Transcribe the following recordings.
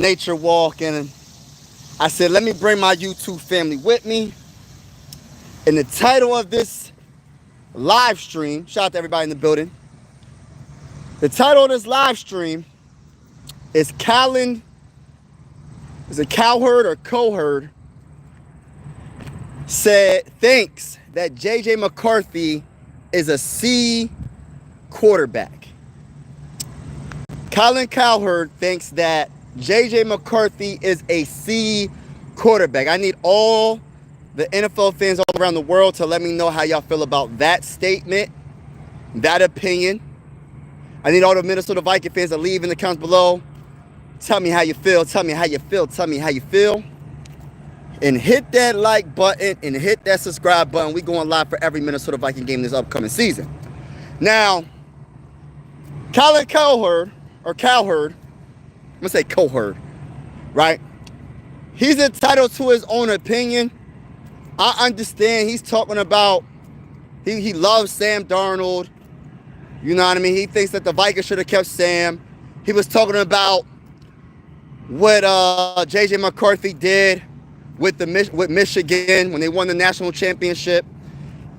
nature walk, and I said, let me bring my YouTube family with me. And the title of this live stream, shout out to everybody in the building. The title of this live stream is Colin, is it Cowherd or Cowherd, said thinks that JJ McCarthy is a C quarterback. Colin Cowherd thinks that JJ McCarthy is a C quarterback. I need all the NFL fans all around the world to let me know how y'all feel about that statement, that opinion. I need all the Minnesota Viking fans to leave in the comments below. Tell me how you feel. Tell me how you feel. Tell me how you feel. And hit that like button and hit that subscribe button. We going live for every Minnesota Viking game this upcoming season. Now, Colin Cowherd, or Cowherd, I'm going to say Cowherd, right? He's entitled to his own opinion. I understand he's talking about, he loves Sam Darnold. You know what I mean? He thinks that the Vikings should have kept Sam. He was talking about what JJ McCarthy did with Michigan when they won the national championship.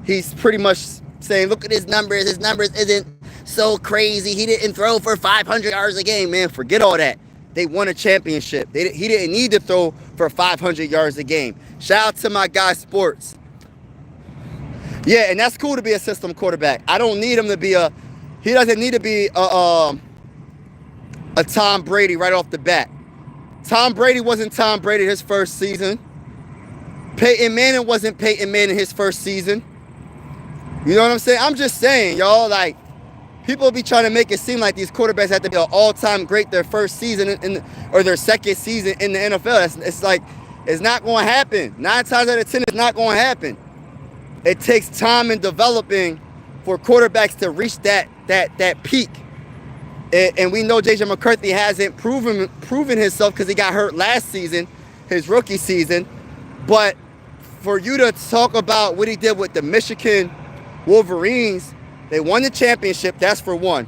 He's pretty much saying, look at his numbers. His numbers isn't so crazy. He didn't throw for 500 yards a game, man. Forget all that. They won a championship. He didn't need to throw for 500 yards a game. Shout out to my guy Sports. Yeah, and that's cool to be a system quarterback. I don't need him to be he doesn't need to be a Tom Brady right off the bat. Tom Brady wasn't Tom Brady his first season. Peyton Manning wasn't Peyton Manning his first season. You know what I'm saying? I'm just saying, y'all, like, people be trying to make it seem like these quarterbacks have to be an all-time great their first season or their second season in the NFL. It's like, it's not going to happen. 9 times out of 10, it's not going to happen. It takes time in developing for quarterbacks to reach that peak. And we know JJ McCarthy hasn't proven himself because he got hurt last season, his rookie season. But for you to talk about what he did with the Michigan Wolverines, they won the championship, that's for one.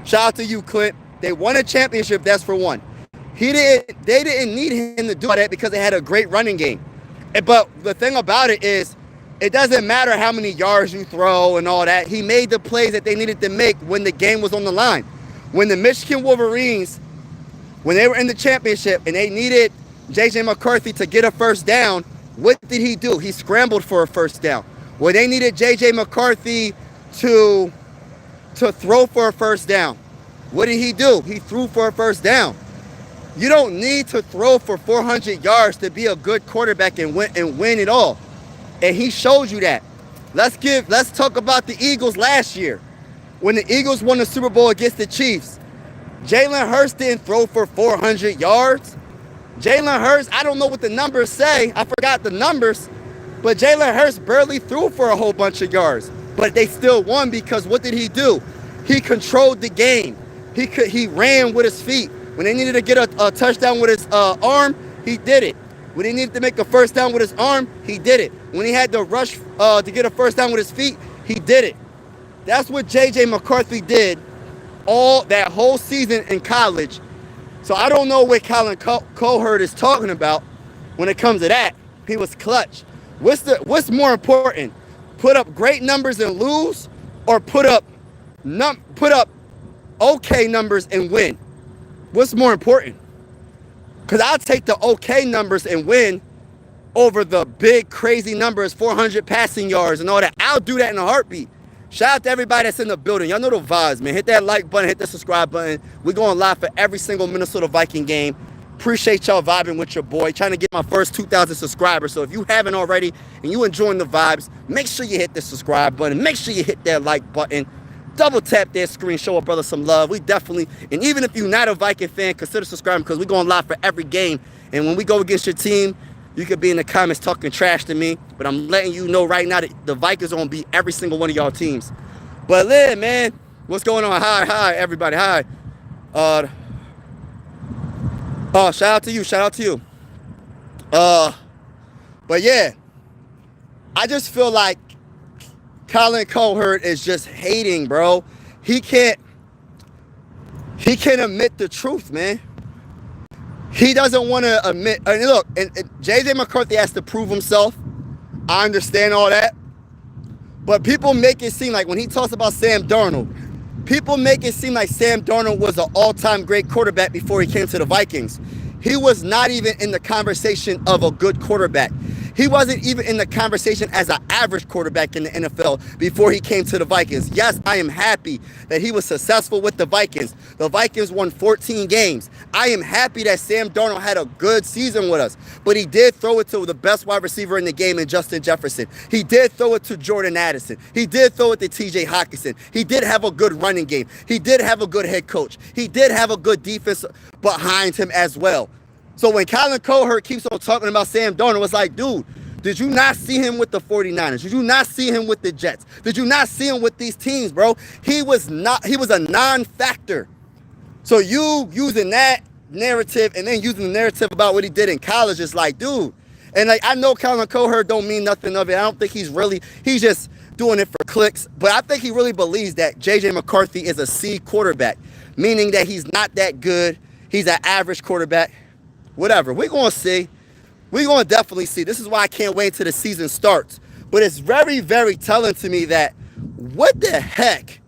Shout out to you, Clint. They won a championship, that's for one. They didn't need him to do that because they had a great running game. But the thing about it is, it doesn't matter how many yards you throw and all that. He made the plays that they needed to make when the game was on the line. When the Michigan Wolverines, when they were in the championship and they needed JJ McCarthy to get a first down, what did he do? He scrambled for a first down. When they needed JJ McCarthy to throw for a first down, what did he do? He threw for a first down. You don't need to throw for 400 yards to be a good quarterback and win it all. And he showed you that. Let's talk about the Eagles last year. When the Eagles won the Super Bowl against the Chiefs, Jalen Hurts didn't throw for 400 yards. Jalen Hurts, I don't know what the numbers say. I forgot the numbers. But Jalen Hurts barely threw for a whole bunch of yards. But they still won because what did he do? He controlled the game. He ran with his feet. When they needed to get a touchdown with his arm, he did it. When he needed to make a first down with his arm, he did it. When he had to rush to get a first down with his feet, he did it. That's what JJ McCarthy did all that whole season in college. So I don't know what Colin Cowherd is talking about when it comes to that. He was clutch. What's more important? Put up great numbers and lose, or put up okay numbers and win? What's more important? Because I'll take the okay numbers and win over the big crazy numbers, 400 passing yards and all that. I'll do that in a heartbeat. Shout out to everybody that's in the building. Y'all know the vibes, man. Hit that like button, hit the subscribe button. We're going live for every single Minnesota Viking game. Appreciate y'all vibing with your boy. Trying to get my first 2,000 subscribers. So if you haven't already and you enjoying the vibes, make sure you hit the subscribe button. Make sure you hit that like button. Double tap that screen, show a brother some love. We definitely, and even if you're not a Viking fan, consider subscribing because we're going live for every game. And when we go against your team, you could be in the comments talking trash to me. But I'm letting you know right now that the Vikings are going to beat every single one of y'all teams. But Lynn, man, what's going on? Hi, everybody. Hi. Shout out to you. But yeah, I just feel like Colin Cowherd is just hating, bro. He can't admit the truth, man. He doesn't want to admit. And look, and JJ McCarthy has to prove himself. I understand all that. But people make it seem like when he talks about Sam Darnold, people make it seem like Sam Darnold was an all-time great quarterback before he came to the Vikings. He was not even in the conversation of a good quarterback. He wasn't even in the conversation as an average quarterback in the NFL before he came to the Vikings. Yes, I am happy that he was successful with the Vikings. The Vikings won 14 games. I am happy that Sam Darnold had a good season with us. But he did throw it to the best wide receiver in the game in Justin Jefferson. He did throw it to Jordan Addison. He did throw it to TJ Hockenson. He did have a good running game. He did have a good head coach. He did have a good defense behind him as well. So when Colin Cowherd keeps on talking about Sam Darnold, it's like, dude, did you not see him with the 49ers? Did you not see him with the Jets? Did you not see him with these teams, bro? He was a non-factor. So you using that narrative and then using the narrative about what he did in college is like, dude. And like, I know Colin Cowherd don't mean nothing of it. I don't think he's just doing it for clicks. But I think he really believes that JJ McCarthy is a C quarterback, meaning that he's not that good. He's an average quarterback. Whatever. We're going to see. We're going to definitely see. This is why I can't wait until the season starts. But it's very, very telling to me that what the heck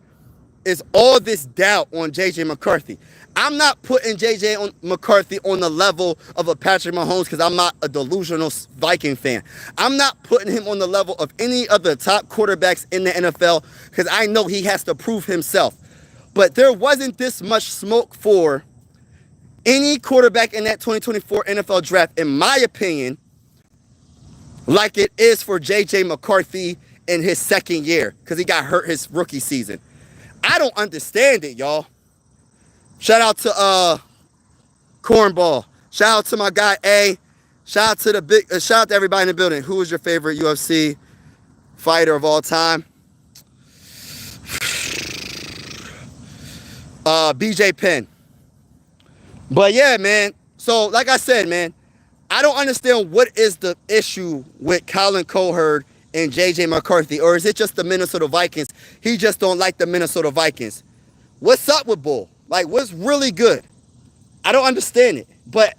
is all this doubt on JJ McCarthy? I'm not putting JJ McCarthy on the level of a Patrick Mahomes because I'm not a delusional Viking fan. I'm not putting him on the level of any of the top quarterbacks in the NFL because I know he has to prove himself. But there wasn't this much smoke for any quarterback in that 2024 NFL draft, in my opinion, like it is for JJ McCarthy in his second year because he got hurt his rookie season. I don't understand it, y'all. Shout out to Cornball. Shout out to my guy A. Shout out to shout out to everybody in the building. Who is your favorite UFC fighter of all time? BJ Penn. But yeah, man. So like I said, man, I don't understand what is the issue with Colin Cowherd and JJ McCarthy, or is it just the Minnesota Vikings? He just don't like the Minnesota Vikings. What's up with Bull? Like, what's really good? I don't understand it. But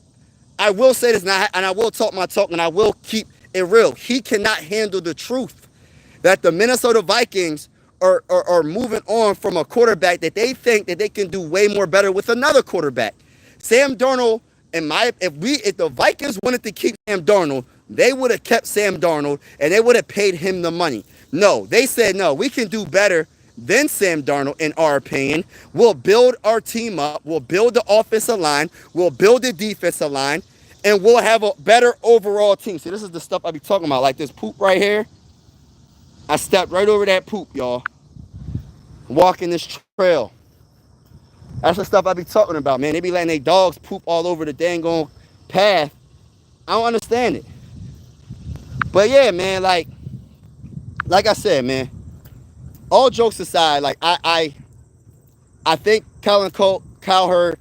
I will say this, and I will talk my talk, and I will keep it real. He cannot handle the truth that the Minnesota Vikings are moving on from a quarterback that they think that they can do way more better with another quarterback. Sam Darnold, if the Vikings wanted to keep Sam Darnold, they would have kept Sam Darnold and they would have paid him the money. No, they said, no, we can do better than Sam Darnold, in our opinion. We'll build our team up. We'll build the offensive line. We'll build the defensive line. And we'll have a better overall team. See, this is the stuff I be talking about. Like this poop right here. I stepped right over that poop, y'all. Walking this trail. That's the stuff I be talking about, man. They be letting their dogs poop all over the dang on path. I don't understand it. But yeah, man, like I said, man, all jokes aside, like I think Colin Cowherd,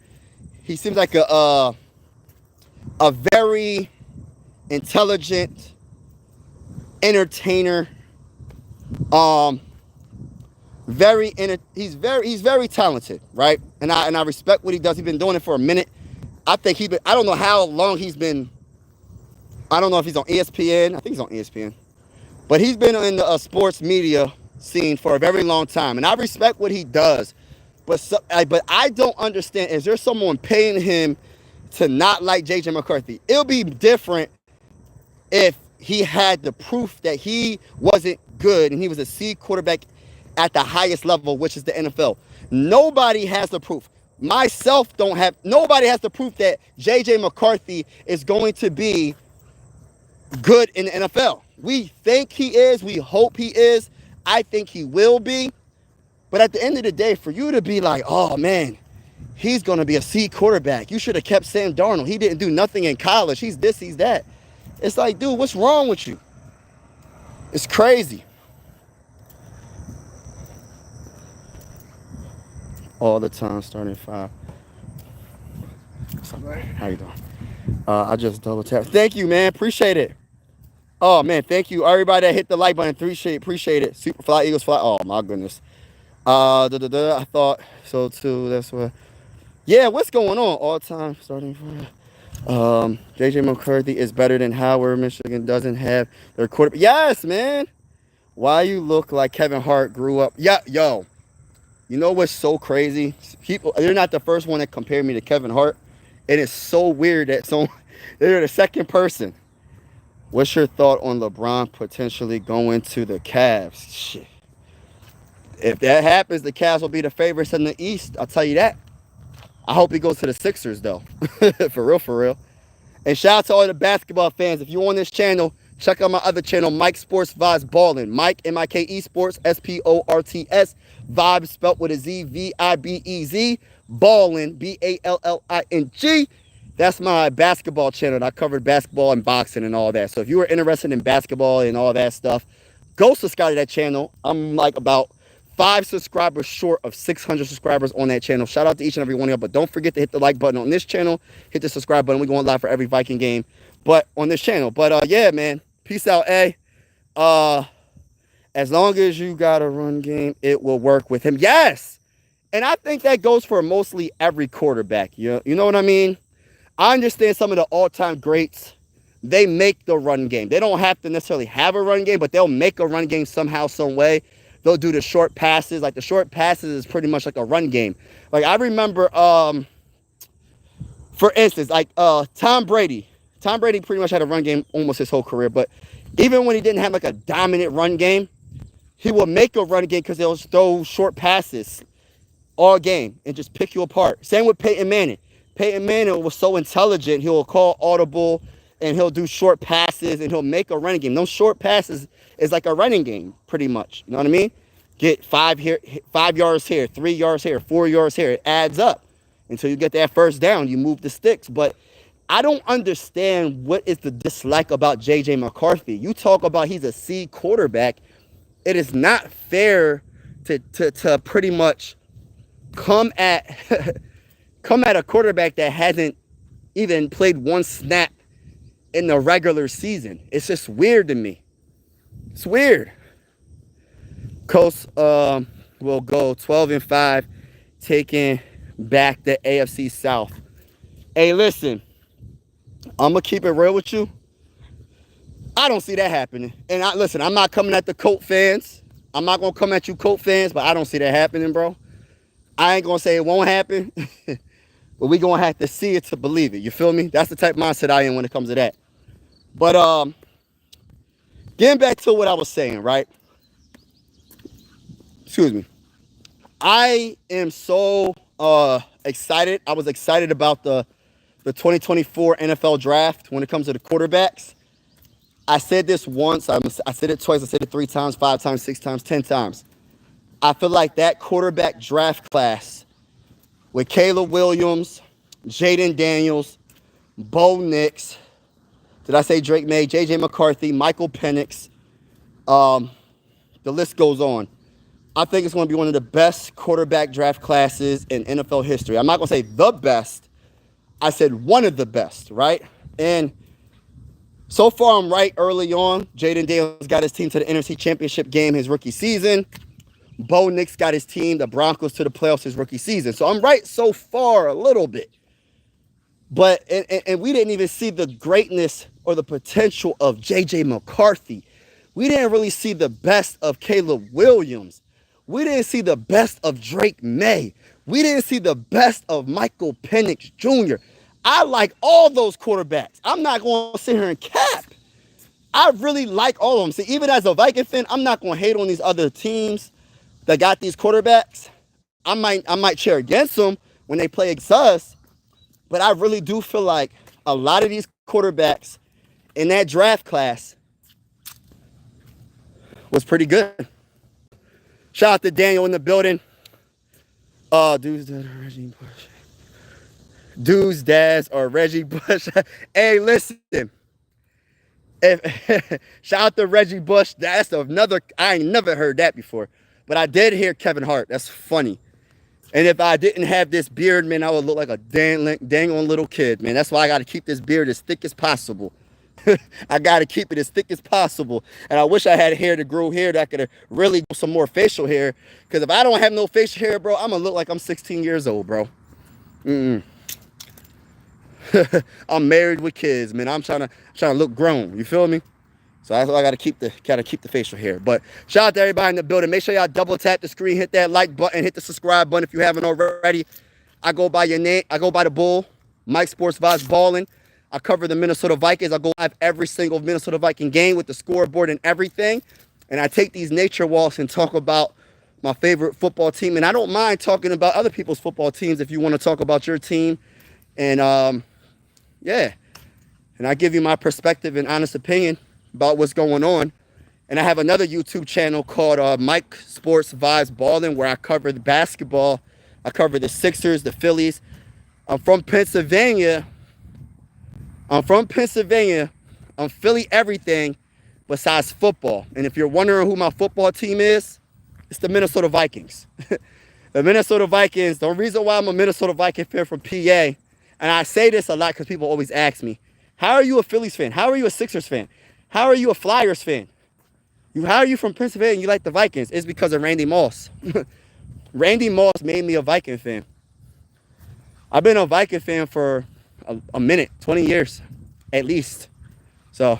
he seems like a very intelligent entertainer. He's very talented, right? And I respect what he does. He's been doing it for a minute. I think I don't know how long he's been. I don't know if he's on ESPN. I think he's on ESPN. But he's been in the sports media scene for a very long time. And I respect what he does. But I don't understand. Is there someone paying him to not like JJ McCarthy? It'll be different if he had the proof that he wasn't good and he was a C quarterback at the highest level, which is the NFL. Nobody has the proof. Nobody has the proof that JJ McCarthy is going to be good in the NFL. We think he is. We hope he is. I think he will be. But at the end of the day, for you to be like, oh, man, he's going to be a C quarterback. You should have kept Sam Darnold. He didn't do nothing in college. He's this, he's that. It's like, dude, what's wrong with you? It's crazy. All the time, starting at 5. How you doing? I just double tapped. Thank you, man. Appreciate it. Oh, man, thank you. Everybody that hit the like button, appreciate it. Super Fly Eagles Fly. Oh, my goodness. I thought so, too. That's what. Yeah, what's going on? All time, starting 5. JJ McCarthy is better than Howard. Michigan doesn't have their quarterback. Yes, man. Why you look like Kevin Hart grew up? Yeah, yo. You know what's so crazy? People, they're not the first one that compared me to Kevin Hart. It is so weird that they're the second person. What's your thought on LeBron potentially going to the Cavs? Shit. If that happens, the Cavs will be the favorites in the East. I'll tell you that. I hope he goes to the Sixers, though. For real, for real. And shout out to all the basketball fans. If you're on this channel, check out my other channel, Mike Sports Vibes Ballin'. Mike, M-I-K-E Sports, S-P-O-R-T-S. Vibes spelled with a Z, V-I-B-E-Z. Ballin', B-A-L-L-I-N-G. That's my basketball channel. I covered basketball and boxing and all that. So if you were interested in basketball and all that stuff, go subscribe to that channel. I'm like about 5 subscribers short of 600 subscribers on that channel. Shout out to each and every one of you. But don't forget to hit the like button on this channel. Hit the subscribe button. We're going live for every Viking game, but on this channel. But yeah, man. Peace out, A. As long as you got a run game, it will work with him. Yes. And I think that goes for mostly every quarterback. You know what I mean? I understand some of the all-time greats. They make the run game. They don't have to necessarily have a run game, but they'll make a run game somehow, some way. They'll do the short passes. Like the short passes is pretty much like a run game. Like I remember, for instance, like Tom Brady. Tom Brady pretty much had a run game almost his whole career. But even when he didn't have like a dominant run game, he would make a run game because they'll throw short passes all game and just pick you apart. Same with Peyton Manning. Peyton Manning was so intelligent. He'll call audible and he'll do short passes and he'll make a running game. Those short passes is like a running game, pretty much. You know what I mean? Get 5 here, 5 yards here, 3 yards here, 4 yards here. It adds up until you get that first down. You move the sticks. But I don't understand what is the dislike about JJ McCarthy. You talk about he's a C quarterback. It is not fair to pretty much come at a quarterback that hasn't even played one snap in the regular season. It's just weird to me. It's weird. Colts will go 12-5, taking back the AFC South. Hey, listen, I'm gonna keep it real with you. I don't see that happening. And listen, I'm not coming at the Colt fans. I'm not gonna come at you Colt fans, but I don't see that happening, bro. I ain't gonna say it won't happen, but we gonna have to see it to believe it. You feel me? That's the type of mindset I am when it comes to that. But getting back to what I was saying, right? Excuse me. I am so excited. I was excited about the 2024 NFL draft when it comes to the quarterbacks. I said this once. I said it twice. I said it 3 times, 5 times, 6 times, 10 times. I feel like that quarterback draft class with Caleb Williams, Jaden Daniels, Bo Nix, did I say Drake May, JJ McCarthy, Michael Penix, the list goes on. I think it's going to be one of the best quarterback draft classes in NFL history. I'm not going to say the best. I said one of the best, right? And so far, I'm right early on. Jaden Daniels got his team to the NFC Championship game his rookie season. Bo Nix got his team, the Broncos, to the playoffs his rookie season. So I'm right so far a little bit. But, and we didn't even see the greatness or the potential of JJ McCarthy. We didn't really see the best of Caleb Williams. We didn't see the best of Drake May. We didn't see the best of Michael Penix Jr. I like all those quarterbacks. I'm not going to sit here and cap. I really like all of them. See, even as a Viking fan, I'm not going to hate on these other teams that got these quarterbacks. I might cheer against them when they play against us, but I really do feel like a lot of these quarterbacks in that draft class was pretty good. Shout out to Daniel in the building. Dude's dad or Reggie Bush. Dude's dads or Reggie Bush. Hey, listen. Shout out to Reggie Bush. That's another. I ain't never heard that before. But I did hear Kevin Hart. That's funny. And if I didn't have this beard, man, I would look like a dang on little kid, man. That's why I got to keep this beard as thick as possible. I got to keep it as thick as possible. And I wish I had hair to grow hair that could really grow some more facial hair. Because if I don't have no facial hair, bro, I'm going to look like I'm 16 years old, bro. I'm married with kids, man. I'm trying to look grown. You feel me? So that's why I gotta keep the facial hair. But shout out to everybody in the building. Make sure y'all double tap the screen, hit that like button, hit the subscribe button if you haven't already. I go by your name. I go by the Bull, Mike Sports Vibes Ballin'. I cover the Minnesota Vikings. I go live every single Minnesota Viking game with the scoreboard and everything. And I take these nature walks and talk about my favorite football team. And I don't mind talking about other people's football teams if you want to talk about your team. And yeah. And I give you my perspective and honest opinion about what's going on. And I have another YouTube channel called Mike Sports Vibes Ballin', where I cover the basketball. I cover the Sixers, the Phillies. I'm from Pennsylvania. I'm Philly everything besides football. And if you're wondering who my football team is, it's the Minnesota Vikings. The Minnesota Vikings, the reason why I'm a Minnesota Viking fan from PA, and I say this a lot because people always ask me, how are you a Phillies fan? How are you a Sixers fan? How are you a Flyers fan? How are you from Pennsylvania and you like the Vikings? It's because of Randy Moss. Randy Moss made me a Viking fan. I've been a Viking fan for a minute, 20 years at least. So,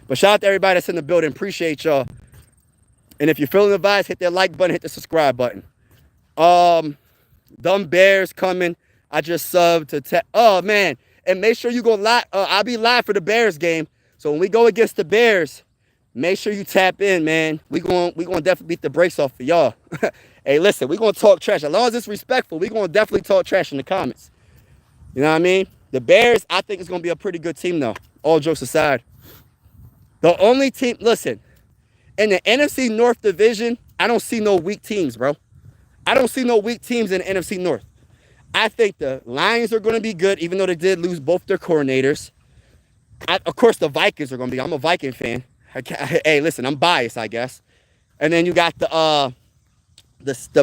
but shout out to everybody that's in the building. Appreciate y'all. And if you're feeling the vibes, hit that like button, hit the subscribe button. Dumb Bears coming. I just subbed to oh man. And make sure you go live. I'll be live for the Bears game. So when we go against the Bears, make sure you tap in, man. We gonna definitely beat the brakes off for y'all. Hey, listen, we gonna talk trash. As long as it's respectful, we gonna definitely talk trash in the comments. You know what I mean? The Bears, I think it's gonna be a pretty good team though. All jokes aside. The only team, listen, in the NFC North division, I don't see no weak teams, bro. I don't see no weak teams in the NFC North. I think the Lions are going to be good, even though they did lose both their coordinators. Of course, the Vikings are going to be. I'm a Viking fan. Hey, listen, I'm biased, I guess. And then you got the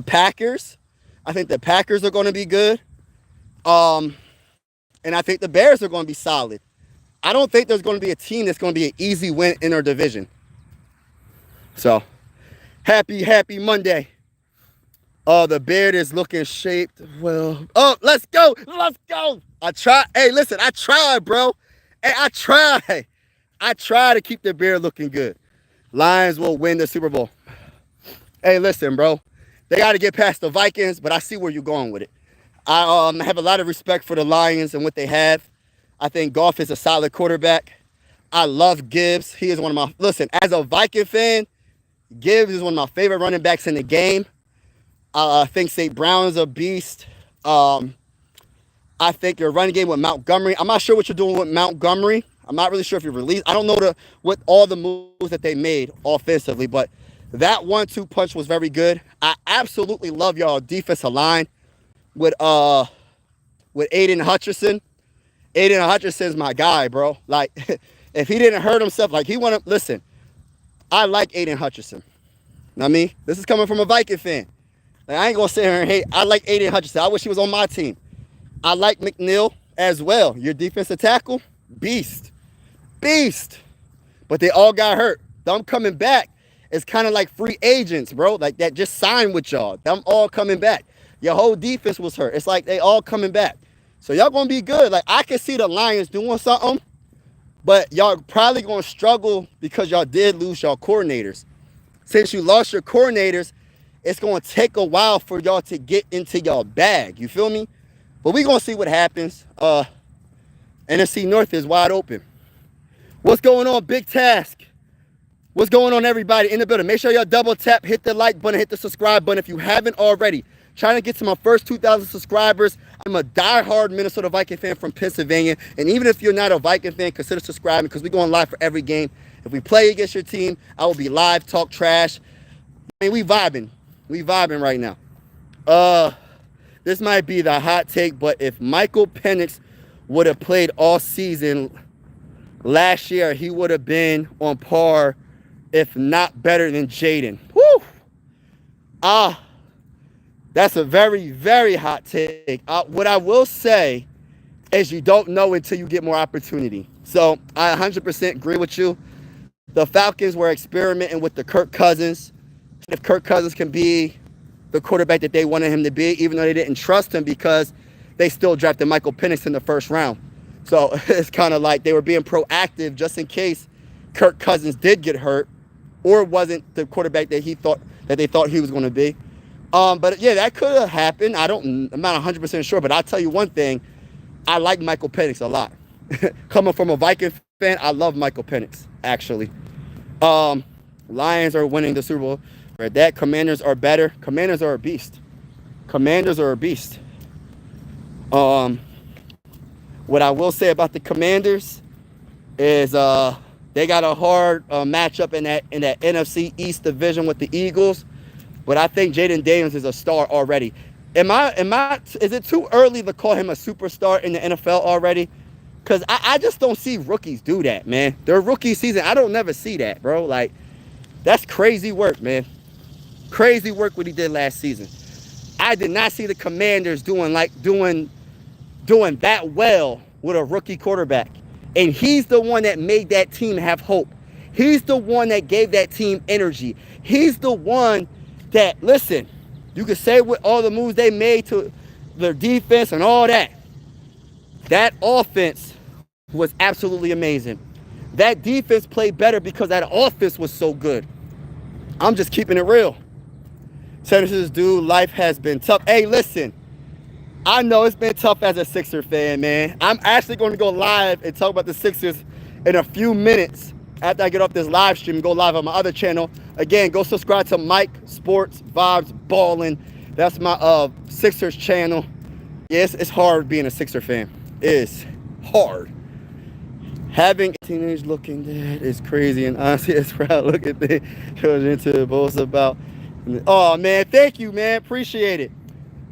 Packers. I think the Packers are going to be good. And I think the Bears are going to be solid. I don't think there's going to be a team that's going to be an easy win in our division. So, happy Monday. Oh, the beard is looking shaped well. Oh, let's go. I tried. Hey, listen, I tried, bro. Hey, I tried to keep the beard looking good. Lions will win the Super Bowl. Hey, listen, bro. They got to get past the Vikings, but I see where you're going with it. I have a lot of respect for the Lions and what they have. I think Goff is a solid quarterback. I love Gibbs. He is one of my, listen, as a Viking fan, Gibbs is one of my favorite running backs in the game. I think St. Brown is a beast. I think your running game with Montgomery. I'm not sure what you're doing with Montgomery. I'm not really sure if you released. I don't know what all the moves that they made offensively, but that 1-2 punch was very good. I absolutely love y'all defensive line with Aiden Hutchinson. Aiden Hutchinson's my guy, bro. Like, if he didn't hurt himself, like he wanted. Listen, I like Aiden Hutchinson. Know what I mean? This is coming from a Viking fan. Like, I ain't gonna sit here and hate. I like Aiden Hutchinson. I wish he was on my team. I like McNeil as well. Your defensive tackle, beast. But they all got hurt. Them coming back is kind of like free agents, bro. Like that just signed with y'all. Them all coming back. Your whole defense was hurt. It's like they all coming back. So y'all gonna be good. Like I can see the Lions doing something, but y'all probably gonna struggle because y'all did lose y'all coordinators. Since you lost your coordinators, it's going to take a while for y'all to get into y'all bag. You feel me? But we going to see what happens. NFC North is wide open. What's going on, Big Task? What's going on, everybody in the building? Make sure y'all double tap, hit the like button, hit the subscribe button if you haven't already. Trying to get to my first 2,000 subscribers. I'm a diehard Minnesota Viking fan from Pennsylvania. And even if you're not a Viking fan, consider subscribing because we're going live for every game. If we play against your team, I will be live, talk trash. I mean, we vibing. We vibing right now. This might be the hot take, but if Michael Penix would have played all season last year, he would have been on par, if not better than Jaden. Woo! That's a very, very hot take. What I will say is you don't know until you get more opportunity. So I 100% agree with you. The Falcons were experimenting with the Kirk Cousins. If Kirk Cousins can be the quarterback that they wanted him to be, even though they didn't trust him because they still drafted Michael Penix in the first round. So it's kind of like they were being proactive just in case Kirk Cousins did get hurt or wasn't the quarterback that they thought he was going to be. But yeah, that could have happened. I'm not 100% sure, but I'll tell you one thing. I like Michael Penix a lot. Coming from a Viking fan, I love Michael Penix, actually. Lions are winning the Super Bowl. Right, that Commanders are better. Commanders are a beast. Commanders are a beast. What I will say about the Commanders is they got a hard matchup in that NFC East division with the Eagles, but I think Jaden Daniels is a star already. Is it too early to call him a superstar in the NFL already? Because I just don't see rookies do that, man. Their rookie season, I don't never see that, bro. Like, that's crazy work, man. Crazy work what he did last season. I did not see the Commanders doing that well with a rookie quarterback. And he's the one that made that team have hope. He's the one that gave that team energy. He's the one that, listen, you could say with all the moves they made to their defense and all that. That offense was absolutely amazing. That defense played better because that offense was so good. I'm just keeping it real. Senators, dude, life has been tough. Hey, listen, I know it's been tough as a Sixer fan, man. I'm actually going to go live and talk about the Sixers in a few minutes after I get off this live stream and go live on my other channel. Again, go subscribe to Mike Sports Vibes Ballin'. That's my Sixers channel. Yes, it's hard being a Sixer fan. It's hard. Having a teenage looking dad is crazy, and honestly, it's proud looking thing children to boast about. Oh man, thank you, man. Appreciate it.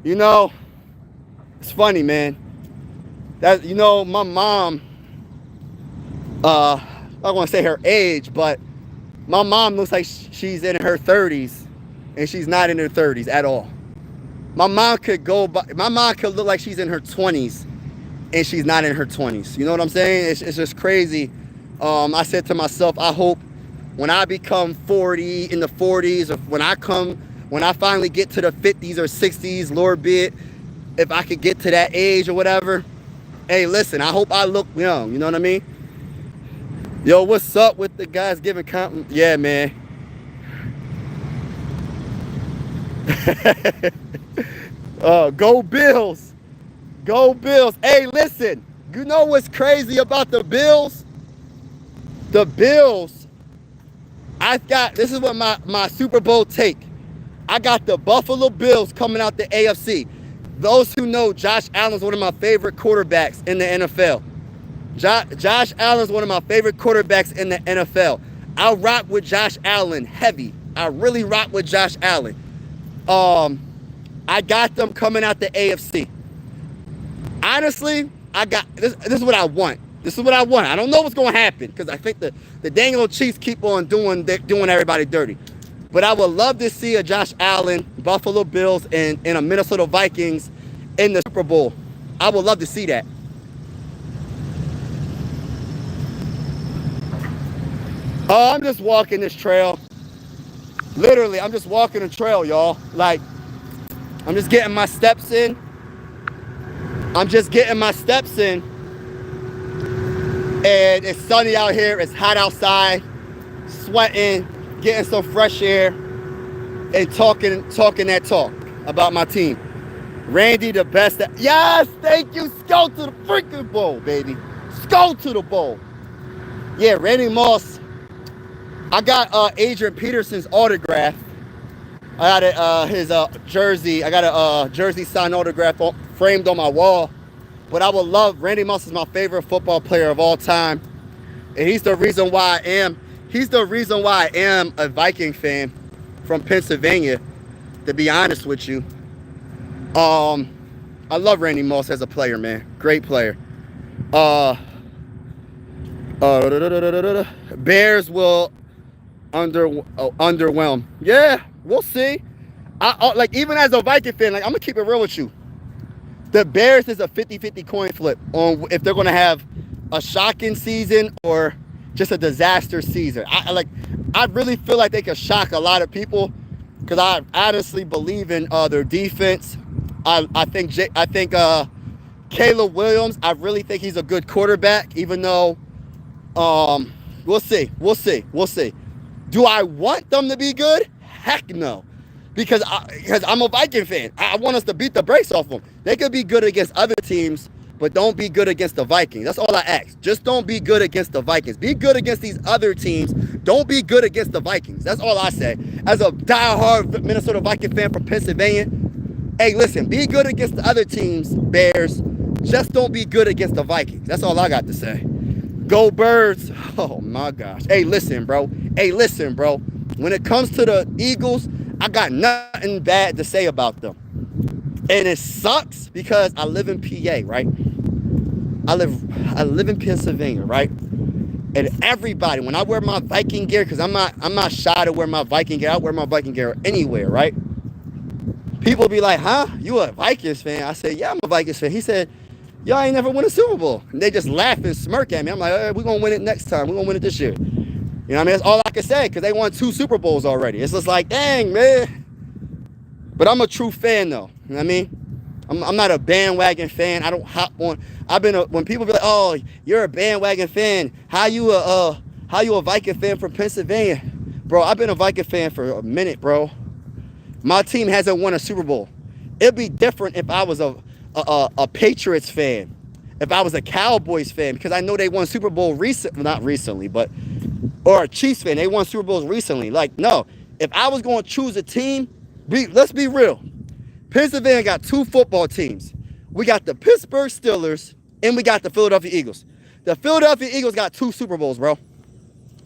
You know, it's funny, man. That, you know, my mom, I don't want to say her age, but my mom looks like she's in her 30s, and she's not in her 30s at all. My mom could look like she's in her 20s, and she's not in her 20s. You know what I'm saying? It's just crazy. I said to myself, I hope when I become 40, in the 40s, or when I finally get to the 50s or 60s, Lord be it, if I could get to that age or whatever, hey, listen, I hope I look young. You know what I mean? Yo, what's up with the guys giving compliments? Yeah, man. Go Bills. Go Bills. Hey, listen, you know what's crazy about the Bills? The Bills, this is what my Super Bowl take. I got the Buffalo Bills coming out the AFC. Those who know, Josh Allen is one of my favorite quarterbacks in the NFL. Josh Allen is one of my favorite quarterbacks in the NFL. I rock with Josh Allen heavy. I really rock with Josh Allen. I got them coming out the AFC. Honestly, this is what I want. This is what I want. I don't know what's going to happen because I think the dang old Chiefs keep on doing everybody dirty. But I would love to see a Josh Allen, Buffalo Bills, and a Minnesota Vikings in the Super Bowl. I would love to see that. I'm just walking this trail. Literally, I'm just walking the trail, y'all. Like, I'm just getting my steps in. I'm just getting my steps in. And it's sunny out here. It's hot outside. Sweating. Getting some fresh air. And talking that talk about my team. Randy, the best. Yes, thank you. Go to the freaking bowl, baby. Go to the bowl. Yeah, Randy Moss. I got Adrian Peterson's autograph. I got his jersey. I got a jersey signed autograph framed on my wall. But I would love, Randy Moss is my favorite football player of all time. And he's the reason why I am a Viking fan from Pennsylvania, to be honest with you. I love Randy Moss as a player, man. Great player. Bears will underwhelm. Yeah, we'll see. Like, even as a Viking fan, like, I'm gonna keep it real with you. The Bears is a 50-50 coin flip on if they're gonna have a shocking season or just a disaster season. I really feel like they could shock a lot of people because I honestly believe in their defense. I think Caleb Williams, I really think he's a good quarterback, even though we'll see. Do I want them to be good? Heck no. Because I'm a Viking fan. I want us to beat the brakes off them. They could be good against other teams, but don't be good against the Vikings. That's all I ask. Just don't be good against the Vikings. Be good against these other teams. Don't be good against the Vikings. That's all I say. As a diehard Minnesota Viking fan from Pennsylvania, hey, listen, be good against the other teams, Bears. Just don't be good against the Vikings. That's all I got to say. Go Birds. Oh, my gosh. Hey, listen, bro. When it comes to the Eagles, I got nothing bad to say about them. And it sucks because I live in PA, right? I live in Pennsylvania, right? And everybody, when I wear my Viking gear, because I'm not shy to wear my Viking gear. I wear my Viking gear anywhere, right? People be like, huh? You a Vikings fan? I said, yeah, I'm a Vikings fan. He said, y'all ain't never won a Super Bowl. And they just laugh and smirk at me. I'm like, hey, we're going to win it next time. We're going to win it this year. You know what I mean? That's all I can say because they won 2 Super Bowls already. It's just like, dang, man. But I'm a true fan, though. You know what I mean? I'm not a bandwagon fan. I don't hop on. When people be like, oh, you're a bandwagon fan. How you a Viking fan from Pennsylvania? Bro, I've been a Viking fan for a minute, bro. My team hasn't won a Super Bowl. It'd be different if I was a Patriots fan, if I was a Cowboys fan, because I know they won Super Bowl not recently, but or a Chiefs fan, they won Super Bowls recently. Like, no, if I was going to choose a team, let's be real. Pennsylvania got 2 football teams. We got the Pittsburgh Steelers and we got the Philadelphia Eagles. The Philadelphia Eagles got 2 Super Bowls, bro.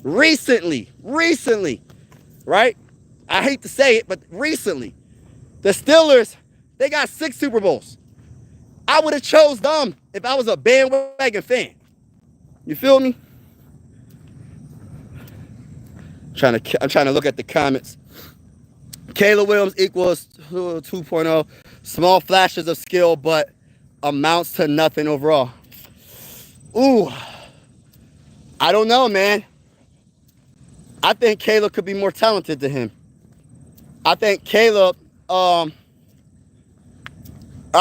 Recently, right? I hate to say it, but recently. The Steelers, they got 6 Super Bowls. I would have chose them if I was a bandwagon fan. You feel me? I'm trying to look at the comments. Caleb Williams equals 2.0. Small flashes of skill, but amounts to nothing overall. Ooh. I don't know, man. I think Caleb could be more talented than him. I think Caleb, I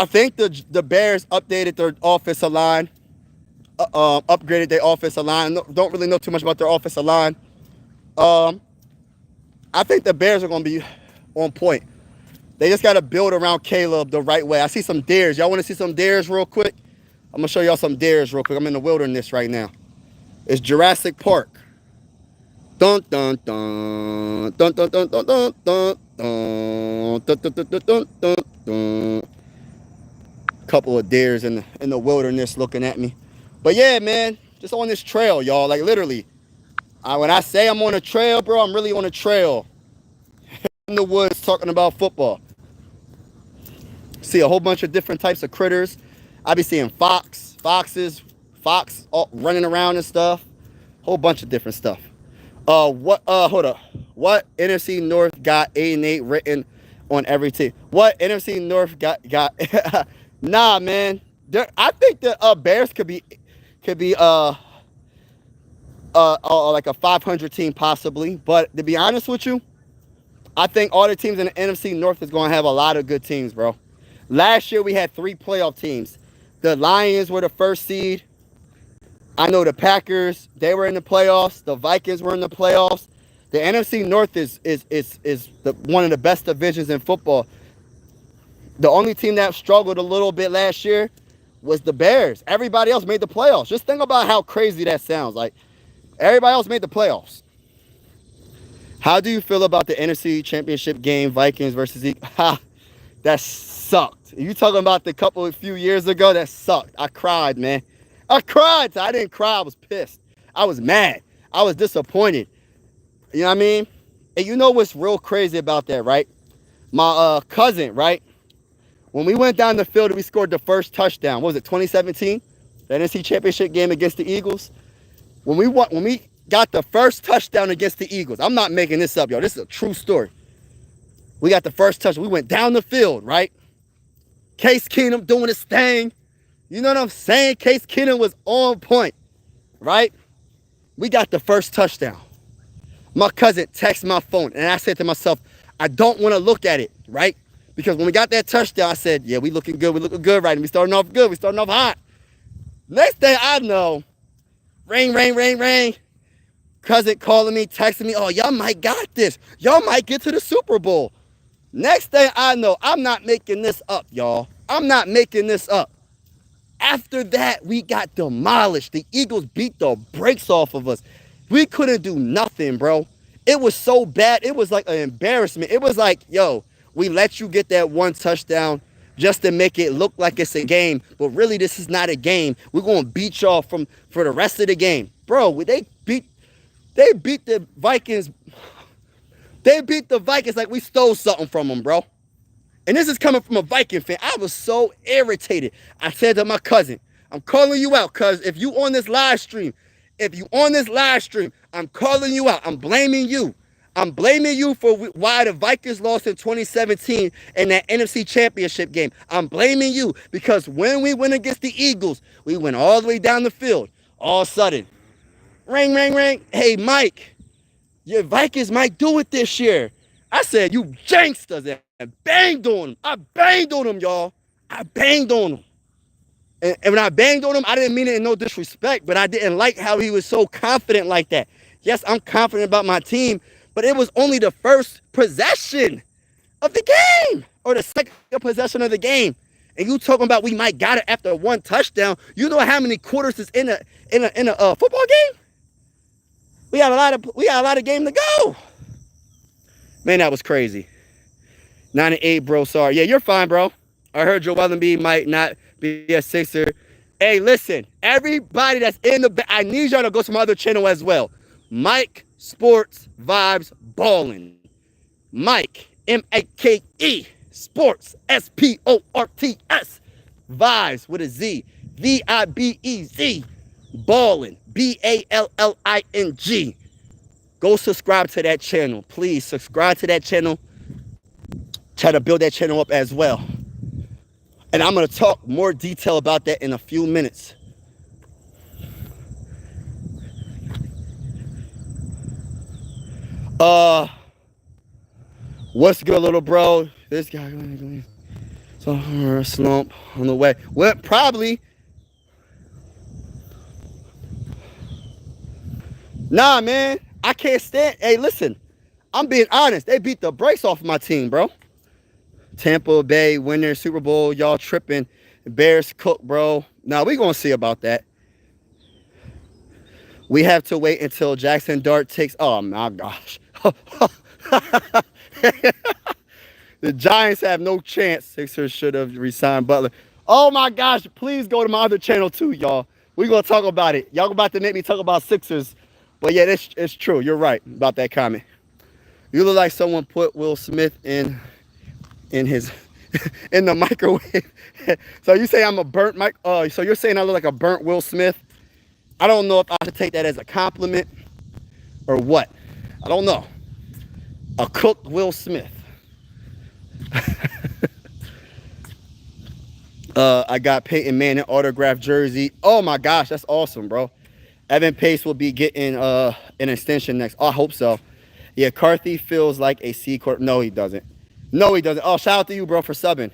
think the Bears updated their offensive line, upgraded their offensive line. Don't really know too much about their offensive line. I think the Bears are going to be on point. They just got to build around Caleb the right way. I see some deers. Y'all want to see some deers real quick? I'm going to show y'all some deers real quick. I'm in the wilderness right now. It's Jurassic Park. Dun, dun, dun. Dun, dun, dun, dun, dun, dun, dun. Dun, dun, dun, dun, dun, dun, dun. Couple of deers in the wilderness looking at me. But yeah, man, just on this trail, y'all. Like, literally, when I say I'm on a trail, bro, I'm really on a trail. In the woods talking about football. See a whole bunch of different types of critters. I be seeing foxes all running around and stuff. Whole bunch of different stuff. Hold up. What NFC North got 8 and 8 written on every team? What NFC North got nah, man. I think the Bears could be like a 500 team possibly, but to be honest with you, I think all the teams in the NFC North is going to have a lot of good teams, bro. Last year, we had 3 playoff teams. The Lions were the first seed. I know the Packers, they were in the playoffs. The Vikings were in the playoffs. The NFC North is one of the best divisions in football. The only team that struggled a little bit last year was the Bears. Everybody else made the playoffs. Just think about how crazy that sounds. Like, everybody else made the playoffs. How do you feel about the NFC Championship game, Vikings versus Eagles? Ha, that sucked. You talking about a few years ago? That sucked. I cried, man. I cried. I didn't cry. I was pissed. I was mad. I was disappointed. You know what I mean? And you know what's real crazy about that, right? My cousin, right? When we went down the field and we scored the first touchdown, what was it, 2017? The NFC Championship game against the Eagles. When we got the first touchdown against the Eagles. I'm not making this up, y'all. This is a true story. We got the first touchdown. We went down the field, right? Case Keenum doing his thing. You know what I'm saying? Case Keenum was on point, right? We got the first touchdown. My cousin texted my phone, and I said to myself, I don't want to look at it, right? Because when we got that touchdown, I said, yeah, we looking good. We looking good right now. We starting off good. We starting off hot. Next thing I know, ring. Cousin calling me, texting me, oh, y'all might got this. Y'all might get to the Super Bowl. Next thing I know, I'm not making this up, y'all. I'm not making this up. After that, we got demolished. The Eagles beat the brakes off of us. We couldn't do nothing, bro. It was so bad. It was like an embarrassment. It was like, yo, we let you get that one touchdown just to make it look like it's a game. But really, this is not a game. We're going to beat y'all for the rest of the game. Bro, they beat the Vikings. They beat the Vikings like we stole something from them, bro. And this is coming from a Viking fan. I was so irritated. I said to my cousin, I'm calling you out, cuz if you on this live stream, I'm calling you out. I'm blaming you. I'm blaming you for why the Vikings lost in 2017 in that NFC Championship game. I'm blaming you because when we went against the Eagles, we went all the way down the field. All of a sudden, ring. Hey, Mike, your Vikings might do it this year. I said, you janksters, and banged on him. I banged on him, y'all. I banged on him. And when I banged on him, I didn't mean it in no disrespect, but I didn't like how he was so confident like that. Yes, I'm confident about my team, but it was only the first possession of the game or the second possession of the game. And you talking about we might got it after one touchdown. You know how many quarters is in a football game? We got a lot of game to go. Man, that was crazy. 9-8, bro. Sorry. Yeah, you're fine, bro. I heard Joe Wellenby might not be a Sixer. Hey, listen. Everybody that's in the... I need y'all to go to my other channel as well. Mike Sports Vibes Ballin'. Mike, M-A-K-E, Sports, S-P-O-R-T-S, Vibes with a Z, V-I-B-E-Z, Ballin', B-A-L-L-I-N-G. Go subscribe to that channel. Please subscribe to that channel. Try to build that channel up as well. And I'm going to talk more detail about that in a few minutes. What's good, little bro? This guy so slump on the way. Well, probably. Nah, man. I can't stand. Hey, listen. I'm being honest. They beat the brakes off my team, bro. Tampa Bay win their Super Bowl. Y'all tripping. Bears cook, bro. Now, we going to see about that. We have to wait until Jackson Dart takes... Oh, my gosh. The Giants have no chance. Sixers should have re-signed Butler. Oh, my gosh. Please go to my other channel, too, y'all. We're going to talk about it. Y'all about to make me talk about Sixers. But, yeah, it's true. You're right about that comment. You look like someone put Will Smith in his in the microwave. So you say I'm a burnt mic. So you're saying I look like a burnt Will Smith? I don't know if I should take that as a compliment or what. I don't know. A cooked Will Smith. I got Peyton Manning autographed jersey. Oh my gosh, that's awesome, bro. Evan Pace will be getting an extension next. Oh, I hope so. Yeah, McCarthy feels like a C court. No, he doesn't. No, he doesn't. Oh, shout out to you, bro, for subbing.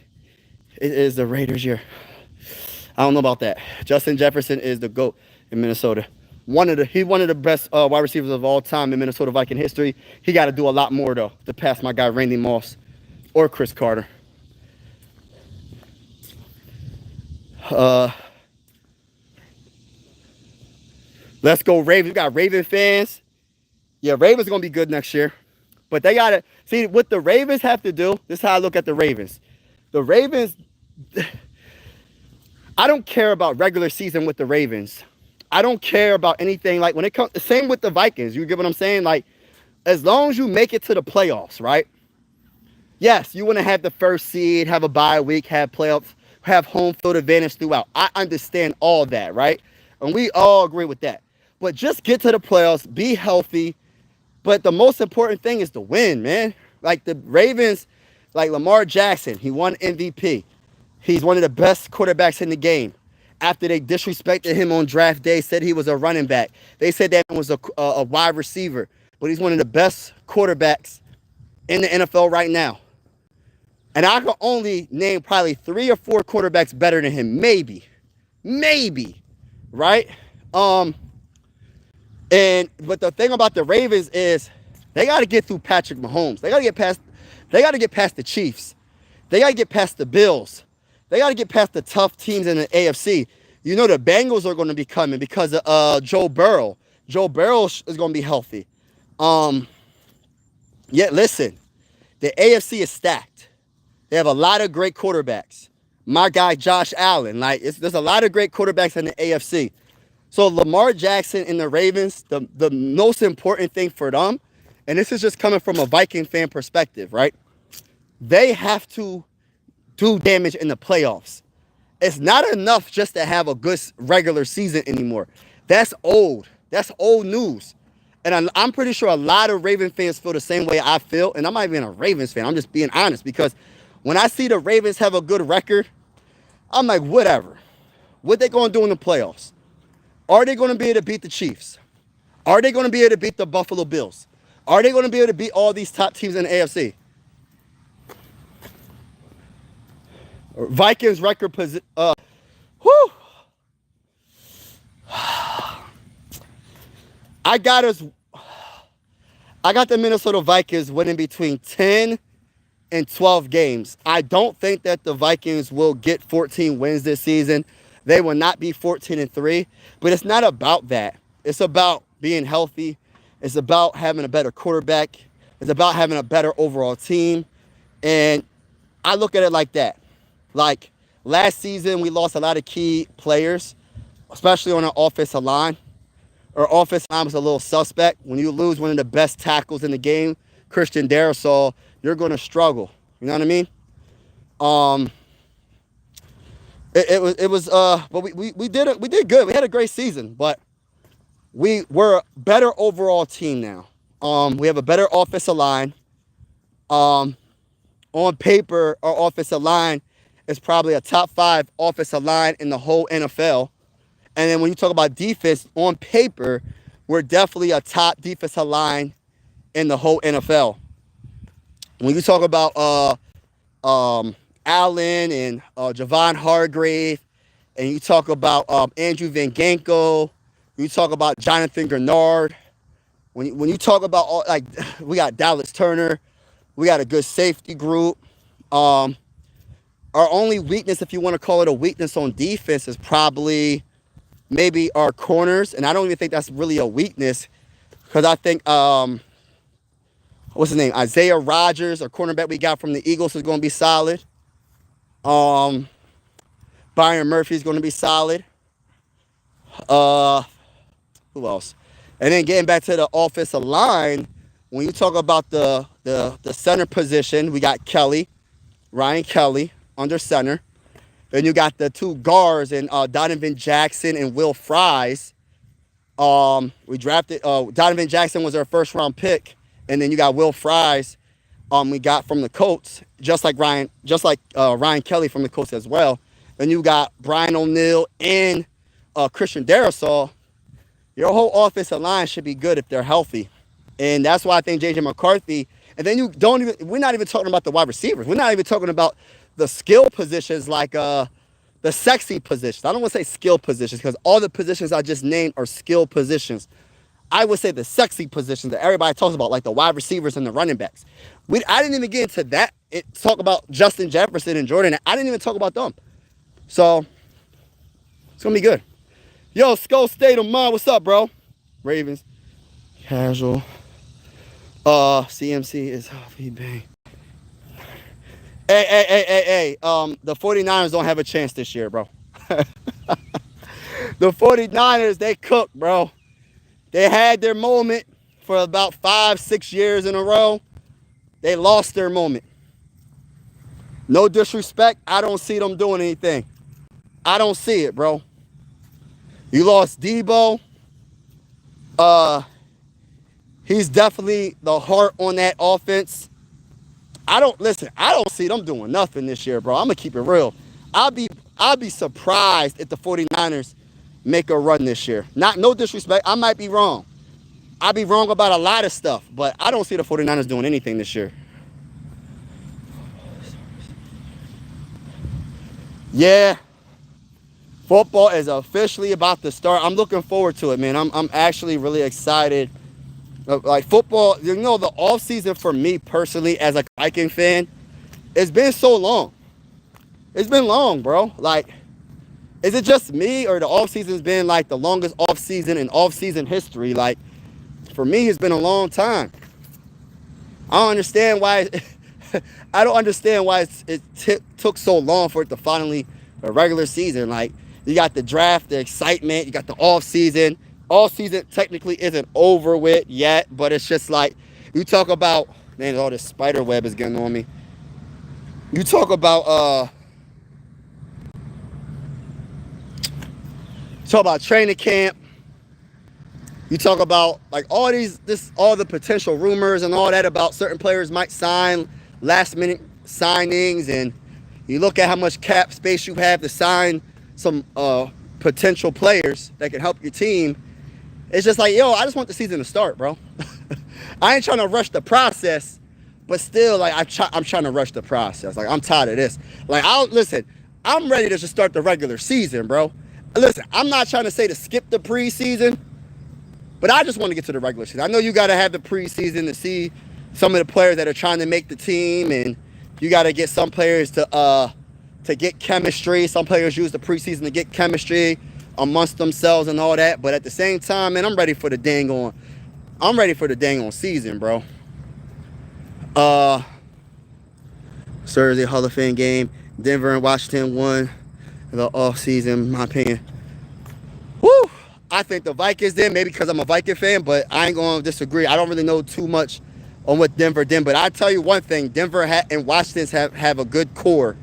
It is the Raiders year. I don't know about that. Justin Jefferson is the GOAT in Minnesota. He's one of the best wide receivers of all time in Minnesota Viking history. He got to do a lot more, though, to pass my guy Randy Moss or Chris Carter. Let's go Ravens. We got Raven fans. Yeah, Ravens going to be good next year. But they got to... See, what the Ravens have to do, this is how I look at the Ravens. The Ravens... I don't care about regular season with the Ravens. I don't care about anything. Like, when it comes... Same with the Vikings. You get what I'm saying? Like, as long as you make it to the playoffs, right? Yes, you want to have the first seed, have a bye week, have playoffs, have home field advantage throughout. I understand all that, right? And we all agree with that. But just get to the playoffs, be healthy. But the most important thing is to win, man. Like the Ravens, like Lamar Jackson, he won MVP. He's one of the best quarterbacks in the game. After they disrespected him on draft day, said he was a running back. They said that was a wide receiver. But he's one of the best quarterbacks in the NFL right now. And I can only name probably 3 or 4 quarterbacks better than him. Maybe, right? But the thing about the Ravens is they got to get through Patrick Mahomes. They got to get past the Chiefs. They got to get past the Bills. They got to get past the tough teams in the AFC. You know the Bengals are going to be coming because of Joe Burrow. Joe Burrow is going to be healthy. Yet listen, the AFC is stacked. They have a lot of great quarterbacks. My guy Josh Allen, there's a lot of great quarterbacks in the AFC. So Lamar Jackson and the Ravens, the most important thing for them, and this is just coming from a Viking fan perspective, right? They have to do damage in the playoffs. It's not enough just to have a good regular season anymore. That's old. That's old news. And I'm pretty sure a lot of Raven fans feel the same way I feel. And I'm not even a Ravens fan. I'm just being honest, because when I see the Ravens have a good record, I'm like, whatever. What they going to do in the playoffs? Are they going to be able to beat the Chiefs? Are they going to be able to beat the Buffalo Bills? Are they going to be able to beat all these top teams in the AFC? Vikings record position. I got the Minnesota Vikings winning between 10 and 12 games. I don't think that the Vikings will get 14 wins this season. They will not be 14-3, but it's not about that. It's about being healthy. It's about having a better quarterback. It's about having a better overall team. And I look at it like that. Like last season, we lost a lot of key players, especially on our offensive line. Our offensive line was a little suspect. When you lose one of the best tackles in the game, Christian Darrisaw, you're going to struggle. You know what I mean? But we did good. We had a great season, but we're a better overall team now. We have a better offensive line. On paper, our offensive line is probably a top 5 offensive line in the whole NFL. And then when you talk about defense, on paper, we're definitely a top defensive line in the whole NFL. When you talk about Allen and Javon Hargrave, and you talk about Andrew Van Ginkel, you talk about Jonathan Grenard. When you talk about we got Dallas Turner, we got a good safety group. Our only weakness, if you want to call it a weakness on defense, is probably maybe our corners, and I don't even think that's really a weakness, because I think what's his name, Isaiah Rodgers, our cornerback we got from the Eagles, is going to be solid. Byron Murphy is going to be solid. Who else? And then getting back to the offensive line, when you talk about the center position, we got Ryan Kelly under center. Then you got the 2 guards and Donovan Jackson and Will Fries. We drafted Donovan Jackson was our first-round pick, and then you got Will Fries. We got from the Colts, just like Ryan Kelly from the Colts as well. Then you got Brian O'Neill and Christian Darrisaw. Your whole offensive line should be good if they're healthy, and that's why I think JJ McCarthy. And then we're not even talking about the wide receivers. We're not even talking about the skill positions, like the sexy positions. I don't want to say skill positions, because all the positions I just named are skill positions. I would say the sexy positions that everybody talks about, like the wide receivers and the running backs. I didn't even get into that. Talk about Justin Jefferson and Jordan. I didn't even talk about them. So it's going to be good. Yo, Skull State of Mind. What's up, bro? Ravens. Casual. CMC is bang. Hey. The 49ers don't have a chance this year, bro. The 49ers, they cooked, bro. They had their moment for about 5-6 years in a row. They lost their moment. No disrespect. I don't see them doing anything. I don't see it, bro. You lost Debo. He's definitely the heart on that offense. I don't see them doing nothing this year, bro. I'm going to keep it real. I'll be surprised if the 49ers make a run this year. No disrespect. I might be wrong. I'll be wrong about a lot of stuff, but I don't see the 49ers doing anything this year. Yeah, football is officially about to start. I'm looking forward to it, man. I'm actually really excited. Like football, you know, the off season for me personally as a Viking fan, it's been so long. It's been long, bro. Like, is it just me or the off season's been like the longest off season in off season history? Like, for me, it's been a long time. I don't understand why. I don't understand why took so long for it to finally a regular season. Like, you got the draft, the excitement, you got the off season. All season technically isn't over with yet, but it's just like you talk about, man, all this spider web is getting on me. You talk about training camp. You talk about like all the potential rumors and all that about certain players might sign last minute signings, and you look at how much cap space you have to sign some potential players that can help your team. It's just like, yo, I just want the season to start, bro. I ain't trying to rush the process, but still, like I'm trying to rush the process. Like, I'm tired of this. Like, I'm ready to just start the regular season, bro. Listen, I'm not trying to say to skip the preseason, but I just want to get to the regular season. I know you got to have the preseason to see some of the players that are trying to make the team, and you got to get some players to get chemistry. Some players use the preseason to get chemistry amongst themselves and all that. But at the same time, man, I'm ready for the dang on season, bro. Thursday Hall of Fame game. Denver and Washington won the offseason, in my opinion. Woo! I think the Vikings did, maybe because I'm a Viking fan, but I ain't going to disagree. I don't really know too much on what Denver did, but I tell you one thing, Denver and Washington have a good core,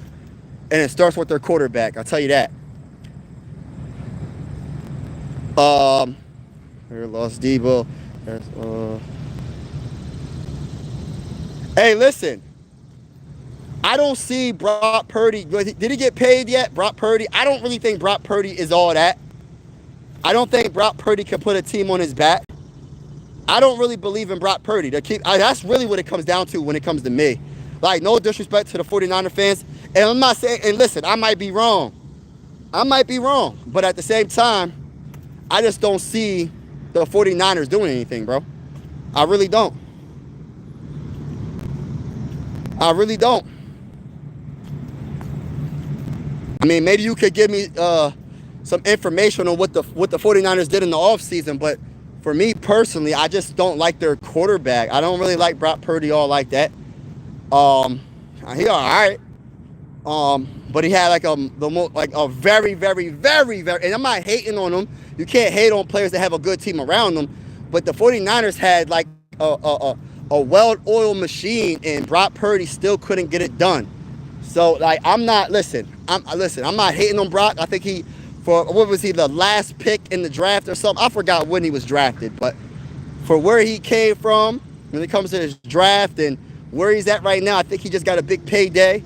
and it starts with their quarterback. I'll tell you that. Here lost Debo. Hey, listen. I don't see Brock Purdy. Did he get paid yet, Brock Purdy? I don't really think Brock Purdy is all that. I don't think Brock Purdy can put a team on his back. I don't really believe in Brock Purdy. That's really what it comes down to when it comes to me. Like, no disrespect to the 49er fans. And I'm not saying, and listen, I might be wrong. But at the same time, I just don't see the 49ers doing anything, bro. I really don't. I mean, maybe you could give me some information on what the 49ers did in the offseason, but for me personally, I just don't like their quarterback. I don't really like Brock Purdy all like that. He all right. But he had like a very, very, very, very, and I'm not hating on him. You can't hate on players that have a good team around them. But the 49ers had like a well-oiled machine, and Brock Purdy still couldn't get it done. So like, I'm not hating on Brock. I think the last pick in the draft or something? I forgot when he was drafted, but for where he came from when it comes to his draft and where he's at right now, I think he just got a big payday.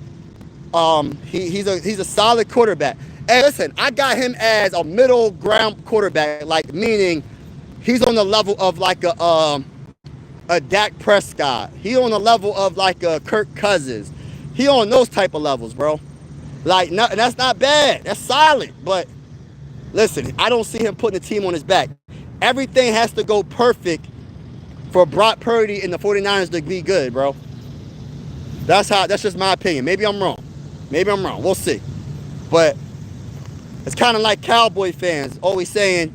He's a solid quarterback. Hey, listen, I got him as a middle ground quarterback, like meaning he's on the level of like a Dak Prescott. He on the level of like a Kirk Cousins. He on those type of levels, bro. Like, no, and that's not bad. That's solid. But listen, I don't see him putting the team on his back. Everything has to go perfect for Brock Purdy and the 49ers to be good, bro. That's just my opinion. Maybe I'm wrong. We'll see. But it's kind of like Cowboy fans always saying,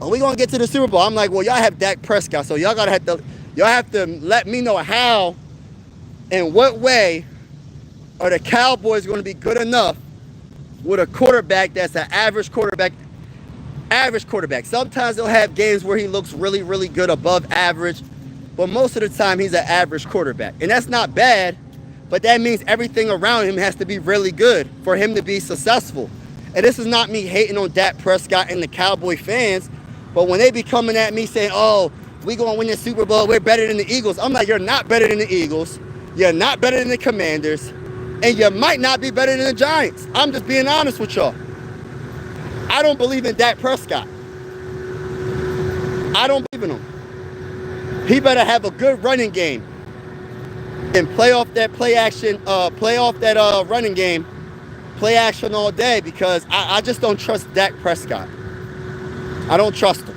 "Are we gonna get to the Super Bowl?" I'm like, well, y'all have Dak Prescott, so y'all have to let me know how, in what way, are the Cowboys going to be good enough with a quarterback that's an average quarterback. Sometimes they'll have games where he looks really, really good, above average, but most of the time he's an average quarterback, and that's not bad. But that means everything around him has to be really good for him to be successful. And this is not me hating on Dak Prescott and the Cowboy fans, but when they be coming at me saying, "Oh, we going to win the Super Bowl, we're better than the Eagles," I'm like, you're not better than the Eagles. You're not better than the Commanders. And you might not be better than the Giants. I'm just being honest with y'all. I don't believe in Dak Prescott. I don't believe in him. He better have a good running game and play off that running game Play action all day because I just don't trust Dak Prescott. I don't trust him.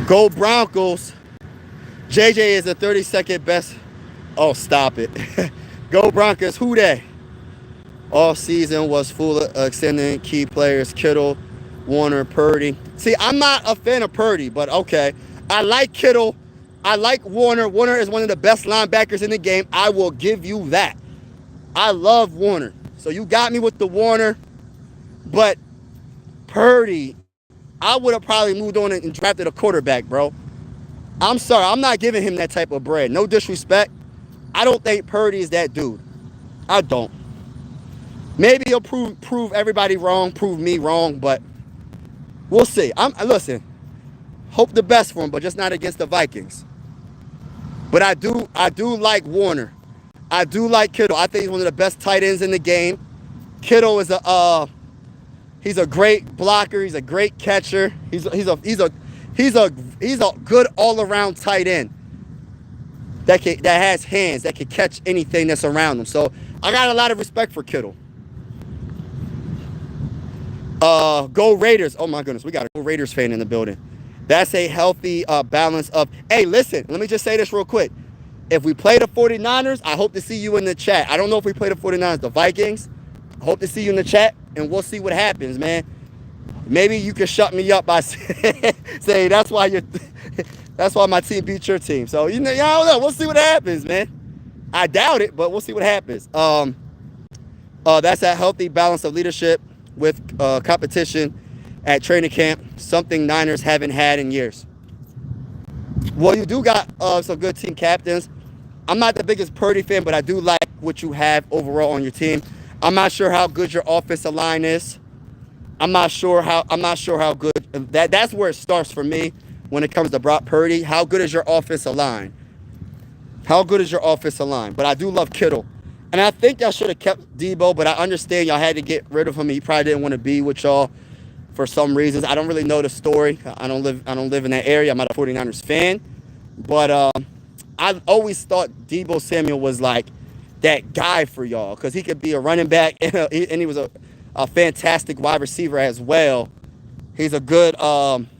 Go Broncos. JJ is the 32nd best. Oh, stop it. Go Broncos. Who they? All season was full of extending key players. Kittle, Warner, Purdy. See, I'm not a fan of Purdy, but okay. I like Kittle. I like Warner. Warner is one of the best linebackers in the game. I will give you that. I love Warner. So you got me with the Warner. But Purdy, I would have probably moved on and drafted a quarterback, bro. I'm sorry. I'm not giving him that type of bread. No disrespect. I don't think Purdy is that dude. I don't. Maybe he'll prove everybody wrong, prove me wrong, but we'll see. Listen, hope the best for him, but just not against the Vikings. But I do like Warner. I do like Kittle. I think he's one of the best tight ends in the game. Kittle is he's a great blocker. He's a great catcher. He's a good all-around tight end that has hands that can catch anything that's around him. So I got a lot of respect for Kittle. Go Raiders. Oh my goodness, we got a Go Raiders fan in the building. That's a healthy balance of, hey, listen, let me just say this real quick. If we play the 49ers, I hope to see you in the chat. I don't know if we play the 49ers, the Vikings. I hope to see you in the chat, and we'll see what happens, man. Maybe you can shut me up by saying that's why my team beat your team. So, I don't know. We'll see what happens, man. I doubt it, but we'll see what happens. That's a healthy balance of leadership with competition at training camp, something Niners haven't had in years. Well, you do got some good team captains. I'm not the biggest Purdy fan, but I do like what you have overall on your team. I'm not sure how good your offensive line is. I'm not sure how good that's where it starts for me when it comes to Brock Purdy. How good is your offensive line? How good is your offensive line? But I do love Kittle. And I think y'all should have kept Debo, but I understand y'all had to get rid of him. He probably didn't want to be with y'all for some reasons. I don't really know the story. I don't live in that area. I'm not a 49ers fan. But I always thought Debo Samuel was like that guy for y'all because he could be a running back and he was a fantastic wide receiver as well. He's a good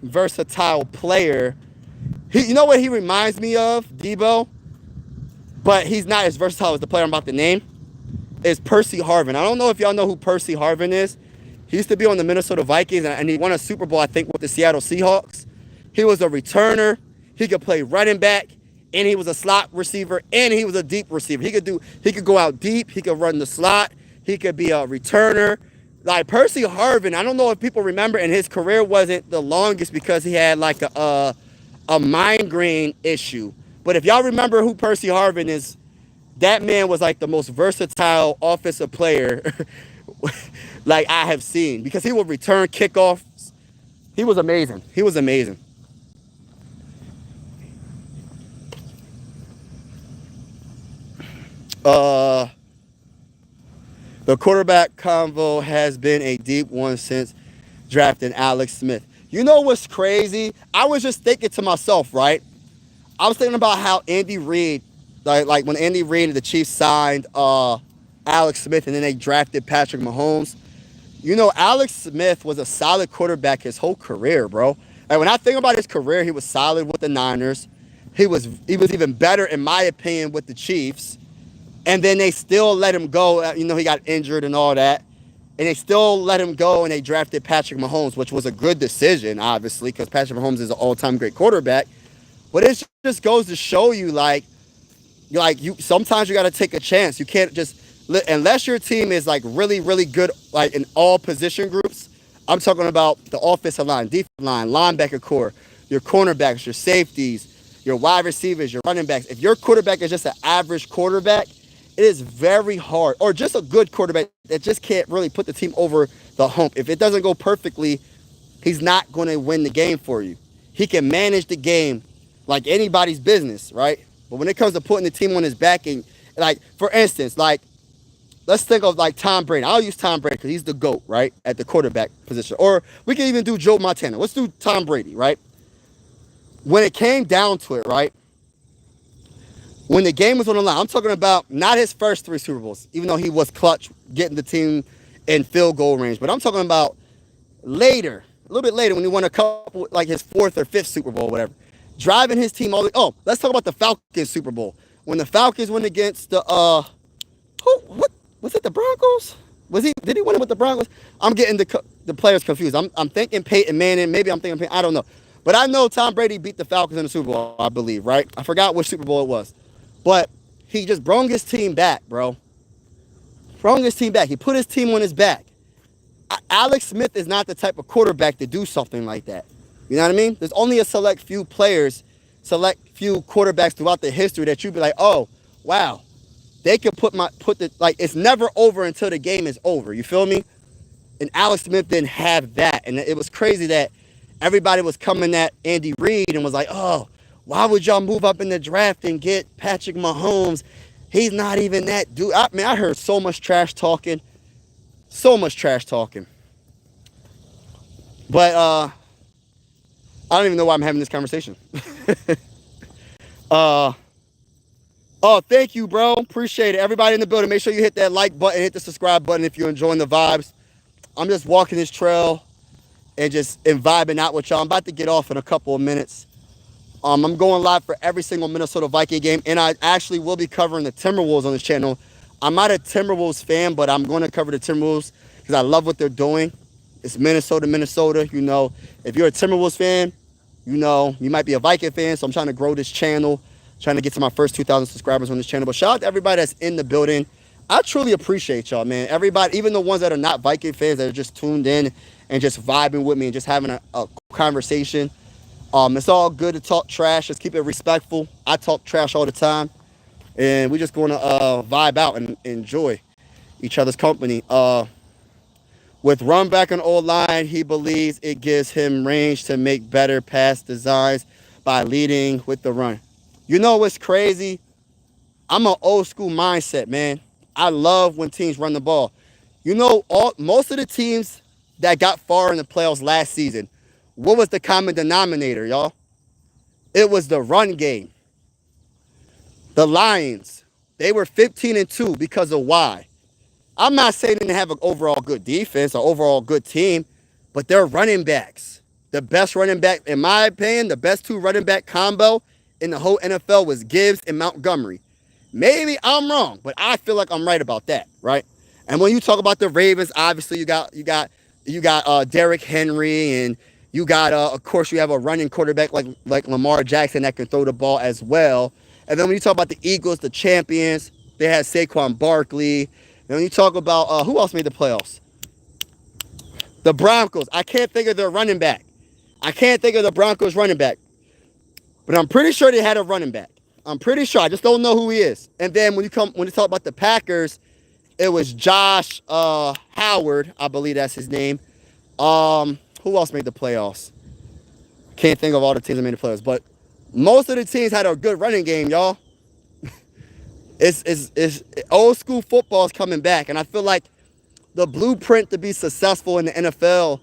versatile player. You know what he reminds me of, Debo? But he's not as versatile as the player I'm about to name, is Percy Harvin. I don't know if y'all know who Percy Harvin is. He used to be on the Minnesota Vikings, and he won a Super Bowl, I think, with the Seattle Seahawks. He was a returner. He could play running back, and he was a slot receiver, and he was a deep receiver. He could go out deep. He could run the slot. He could be a returner. Like Percy Harvin, I don't know if people remember, and his career wasn't the longest because he had like a migraine issue. But if y'all remember who Percy Harvin is, that man was like the most versatile offensive player like I have seen because he would return kickoffs. He was amazing. He was amazing. The quarterback convo has been a deep one since drafting Alex Smith. You know what's crazy? I was just thinking to myself, right? I was thinking about how Andy Reid, like when Andy Reid and the Chiefs signed Alex Smith and then they drafted Patrick Mahomes. You know, Alex Smith was a solid quarterback his whole career, bro. And when I think about his career, he was solid with the Niners. He was even better, in my opinion, with the Chiefs. And then they still let him go. You know, he got injured and all that. And they still let him go, and they drafted Patrick Mahomes, which was a good decision, obviously, because Patrick Mahomes is an all-time great quarterback. But it just goes to show you, sometimes you got to take a chance. You can't just, unless your team is, like, really, really good, like, in all position groups. I'm talking about the offensive line, defensive line, linebacker core, your cornerbacks, your safeties, your wide receivers, your running backs. If your quarterback is just an average quarterback, it is very hard, or just a good quarterback that just can't really put the team over the hump. If it doesn't go perfectly, he's not going to win the game for you. He can manage the game like anybody's business, right? But when it comes to putting the team on his back, and like, for instance, like, let's think of like Tom Brady. I'll use Tom Brady because he's the GOAT, right, at the quarterback position. Or we can even do Joe Montana. Let's do Tom Brady, right? When it came down to it, right, when the game was on the line. I'm talking about not his first 3 Super Bowls, even though he was clutch getting the team in field goal range. But I'm talking about later, a little bit later, when he won a couple, like his 4th or 5th Super Bowl, whatever. Driving his team all the way. Oh, let's talk about the Falcons Super Bowl. When the Falcons went against the what was it, the Broncos? Did he win it with the Broncos? I'm getting the players confused. I'm thinking Peyton Manning, maybe I'm thinking I don't know. But I know Tom Brady beat the Falcons in the Super Bowl, I believe, right? I forgot which Super Bowl it was. But he just brung his team back, bro. Brung his team back. He put his team on his back. Alex Smith is not the type of quarterback to do something like that. You know what I mean? There's only a select few quarterbacks throughout the history that you'd be like, oh, wow, they could it's never over until the game is over. You feel me? And Alex Smith didn't have that. And it was crazy that everybody was coming at Andy Reid and was like, oh, why would y'all move up in the draft and get Patrick Mahomes? He's not even that dude. I heard so much trash talking. So much trash talking. But I don't even know why I'm having this conversation. Oh, thank you, bro. Appreciate it. Everybody in the building, make sure you hit that like button, hit the subscribe button if you're enjoying the vibes. I'm just walking this trail and vibing out with y'all. I'm about to get off in a couple of minutes. I'm going live for every single Minnesota Viking game, and I actually will be covering the Timberwolves on this channel. I'm not a Timberwolves fan, but I'm going to cover the Timberwolves because I love what they're doing. It's Minnesota. You know, if you're a Timberwolves fan, you know, you might be a Viking fan, so I'm trying to grow this channel, trying to get to my first 2,000 subscribers on this channel. But shout out to everybody that's in the building. I truly appreciate y'all, man. Everybody, even the ones that are not Viking fans that are just tuned in and just vibing with me and just having a conversation. It's all good to talk trash. Just keep it respectful. I talk trash all the time. And we're just going to vibe out and enjoy each other's company. With run back on O-line, he believes it gives him range to make better pass designs by leading with the run. You know what's crazy? I'm an old school mindset, man. I love when teams run the ball. You know, most of the teams that got far in the playoffs last season, what was the common denominator, y'all? It was the run game. The Lions, they were 15-2 because of why? I'm not saying they didn't have an overall good defense or overall good team, but they're running backs. The best running back, in my opinion, the best 2 running back combo in the whole NFL was Gibbs and Montgomery. Maybe I'm wrong, but I feel like I'm right about that, right? And when you talk about the Ravens, obviously you got Derrick Henry, and you got of course you have a running quarterback like Lamar Jackson that can throw the ball as well. And then when you talk about the Eagles, the champions, they had Saquon Barkley. And when you talk about who else made the playoffs? The Broncos. I can't think of their running back. I can't think of the Broncos running back. But I'm pretty sure they had a running back. I'm pretty sure. I just don't know who he is. And then when you talk about the Packers, it was Josh Howard. I believe that's his name. Who else made the playoffs? Can't think of all the teams that made the playoffs. But most of the teams had a good running game, y'all. It's old school football is coming back. And I feel like the blueprint to be successful in the NFL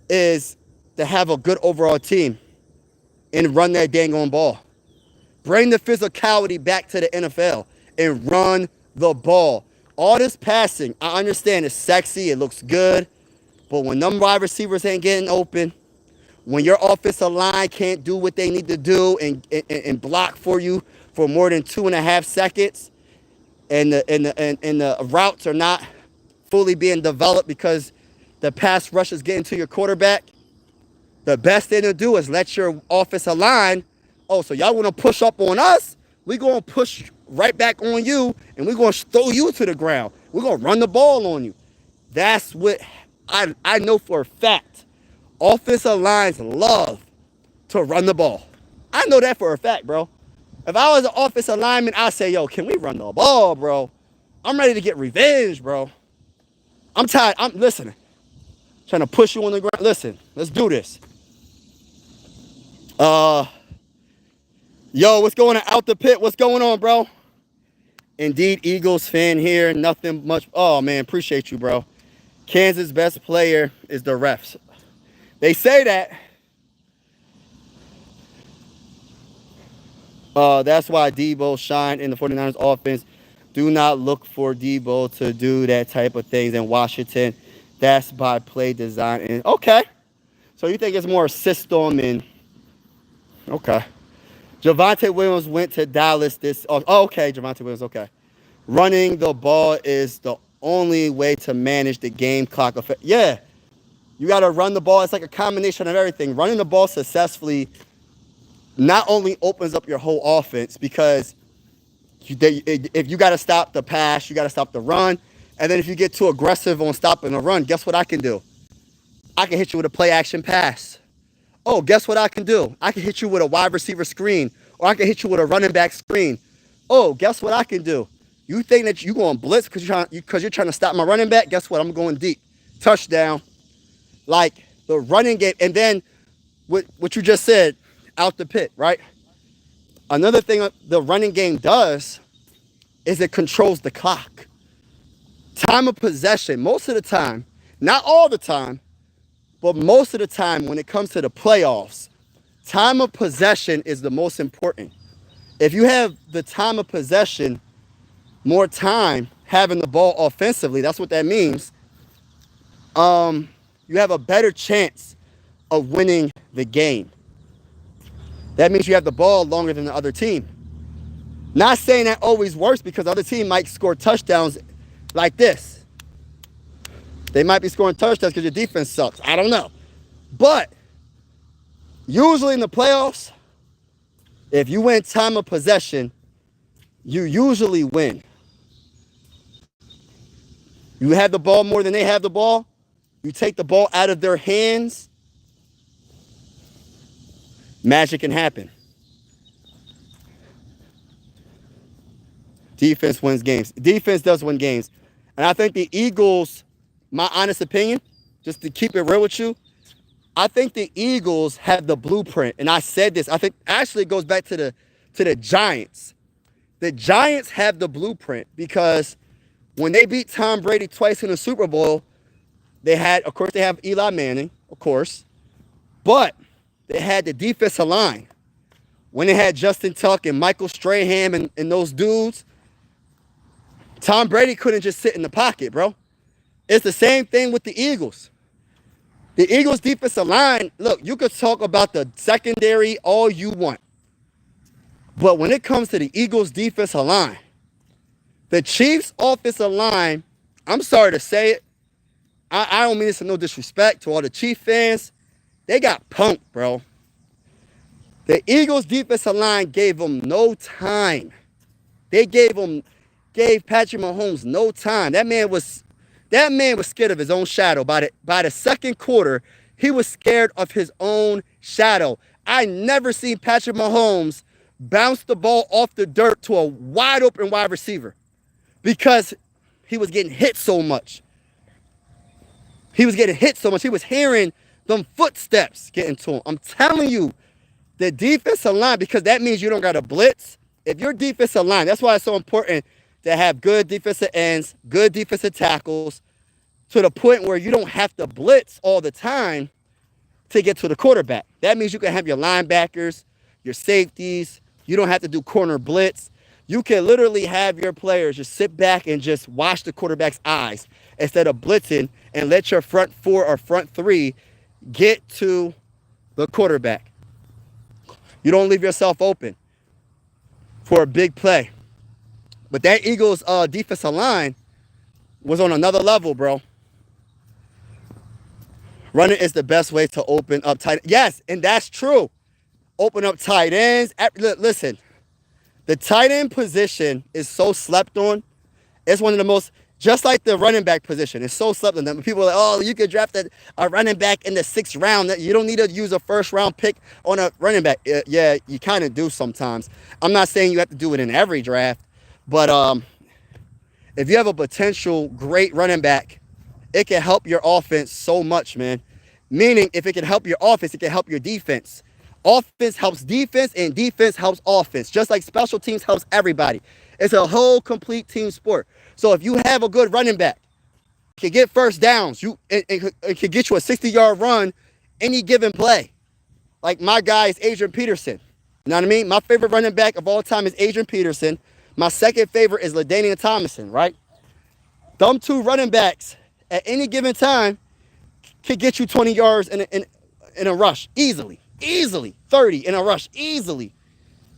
is to have a good overall team and run that dang on ball. Bring the physicality back to the NFL and run the ball. All this passing, I understand it's sexy, it looks good, but when them wide receivers ain't getting open, when your offensive line can't do what they need to do and block for you for more than 2.5 seconds, and the routes are not fully being developed because the pass rush is getting to your quarterback, the best thing to do is let your offensive line, oh, so y'all want to push up on us? We're going to push right back on you, and we're going to throw you to the ground. We're going to run the ball on you. That's what I know for a fact. Offensive lines love to run the ball. I know that for a fact, bro. If I was an offensive lineman, I'd say, yo, can we run the ball, bro? I'm ready to get revenge, bro. I'm tired. I'm listening. Trying to push you on the ground. Listen, let's do this. Yo, what's going on out the pit? What's going on, bro? Indeed, Eagles fan here. Nothing much. Oh, man, appreciate you, bro. Kansas' best player is the refs. They say that. That's why Debo shined in the 49ers offense. Do not look for Debo to do that type of things in Washington. That's by play design. And okay. So you think it's more system and okay. Javonte Williams went to Dallas this. Oh, okay, Javonte Williams. Okay. Running the ball is the only way to manage the game clock effect. Yeah. You got to run the ball. It's like a combination of everything. Running the ball successfully not only opens up your whole offense because if you got to stop the pass, you got to stop the run. And then if you get too aggressive on stopping the run, guess what I can do? I can hit you with a play action pass. Oh, guess what I can do? I can hit you with a wide receiver screen, or I can hit you with a running back screen. Oh, guess what I can do? You think that you're going blitz because you're trying to stop my running back? Guess what? I'm going deep. Touchdown. Like the running game. And then what you just said, out the pit, right? Another thing the running game does is it controls the clock. Time of possession, most of the time, not all the time, but most of the time when it comes to the playoffs, time of possession is the most important. If you have the time of possession, more time having the ball offensively, that's what that means, you have a better chance of winning the game. That means you have the ball longer than the other team. Not saying that always works because the other team might score touchdowns like this. They might be scoring touchdowns because your defense sucks. I don't know. But usually in the playoffs, if you win time of possession, you usually win. You have the ball more than they have the ball. You take the ball out of their hands. Magic can happen. Defense wins games. Defense does win games. And I think the Eagles, my honest opinion, just to keep it real with you, I think the Eagles have the blueprint. And I said this, I think actually it goes back to the Giants. The Giants have the blueprint because when they beat Tom Brady twice in the Super Bowl, they have Eli Manning, of course, but they had the defensive line. When they had Justin Tuck and Michael Strahan and those dudes, Tom Brady couldn't just sit in the pocket, bro. It's the same thing with the Eagles. The Eagles' defensive line, look, you could talk about the secondary all you want. But when it comes to the Eagles' defensive line, the Chiefs' offensive line, I'm sorry to say it, I don't mean this in no disrespect to all the Chief fans. They got punked, bro. The Eagles' defensive line gave them no time. They gave Patrick Mahomes no time. That man was scared of his own shadow. By the second quarter, he was scared of his own shadow. I never seen Patrick Mahomes bounce the ball off the dirt to a wide open wide receiver because he was getting hit so much. He was getting hit so much. He was hearing them footsteps getting to him. I'm telling you, the defensive line, because that means you don't got to blitz. If your defensive line, that's why it's so important to have good defensive ends, good defensive tackles, to the point where you don't have to blitz all the time to get to the quarterback. That means you can have your linebackers, your safeties. You don't have to do corner blitz. You can literally have your players just sit back and just watch the quarterback's eyes instead of blitzing and let your front four or front three get to the quarterback. You don't leave yourself open for a big play. But that Eagles defensive line was on another level, bro. Running is the best way to open up tight. Yes, and that's true. Open up tight ends. Listen, the tight end position is so slept on. It's one of the most, just like the running back position, it's so slept on. People are like, oh, you could draft a running back in the 6th round. You don't need to use a 1st round pick on a running back. Yeah, you kind of do sometimes. I'm not saying you have to do it in every draft, but if you have a potential great running back, it can help your offense so much, man. Meaning, if it can help your offense, it can help your defense. Offense helps defense, and defense helps offense. Just like special teams helps everybody. It's a whole complete team sport. So if you have a good running back, can get first downs, it can get you a 60-yard run any given play. Like my guy is Adrian Peterson. You know what I mean? My favorite running back of all time is Adrian Peterson. My second favorite is LaDainian Tomlinson, right? Them two running backs at any given time could get you 20 yards in a rush easily. Easily. 30 in a rush easily.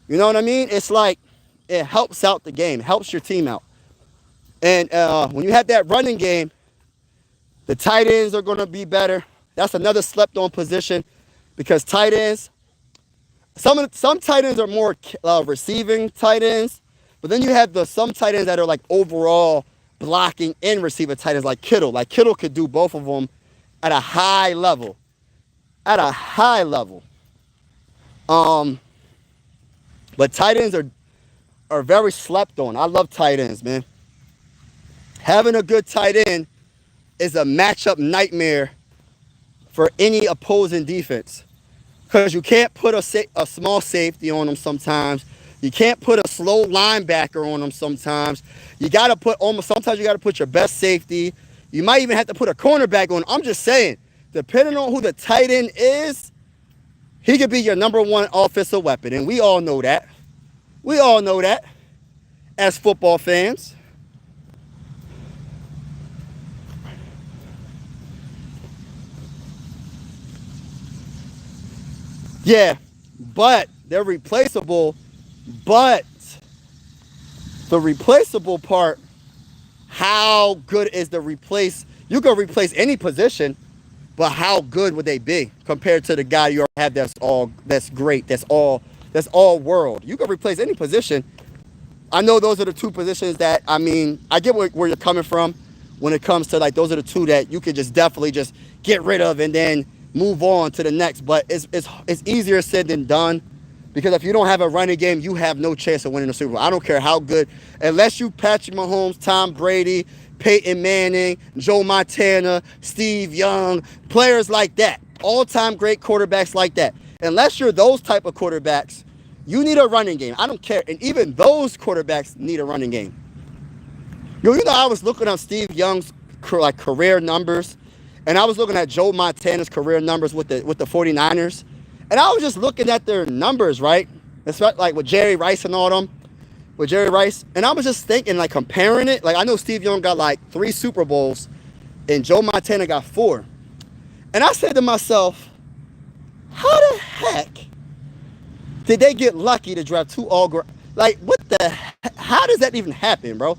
You know what I mean? It's like it helps out the game, helps your team out. And when you have that running game, the tight ends are going to be better. That's another slept-on position because tight ends, some tight ends are more receiving tight ends, but then you have some tight ends that are like overall blocking and receiving tight ends like Kittle. Like Kittle could do both of them at a high level. At a high level. But tight ends are very slept on. I love tight ends, man. Having a good tight end is a matchup nightmare for any opposing defense. Because you can't put a small safety on them sometimes. You can't put a slow linebacker on them sometimes. You got to sometimes you got to put your best safety. You might even have to put a cornerback on. I'm just saying, depending on who the tight end is, he could be your number one offensive weapon. And we all know that. We all know that as football fans. Yeah, but they're replaceable. But the replaceable part, how good is the replace? You can replace any position, but how good would they be compared to the guy you already have that's great, that's all world? You can replace any position. I know those are the two positions that, I mean, I get where you're coming from when it comes to like those are the two that you could just definitely just get rid of and then move on to the next. But it's easier said than done because if you don't have a running game, you have no chance of winning the Super Bowl. I don't care how good, unless you Patrick Mahomes, Tom Brady, Peyton Manning, Joe Montana, Steve Young, players like that, all-time great quarterbacks like that. Unless you're those type of quarterbacks, you need a running game. I don't care. And even those quarterbacks need a running game. You know, I was looking up Steve Young's career numbers, and I was looking at Joe Montana's career numbers with the 49ers. And I was just looking at their numbers, right? It's like with Jerry Rice and all them. With Jerry Rice. And I was just thinking, like, comparing it. Like, I know Steve Young got, like, 3 Super Bowls, and Joe Montana got 4. And I said to myself, how the heck did they get lucky to draft 2 like, what the heck? How does that even happen, bro?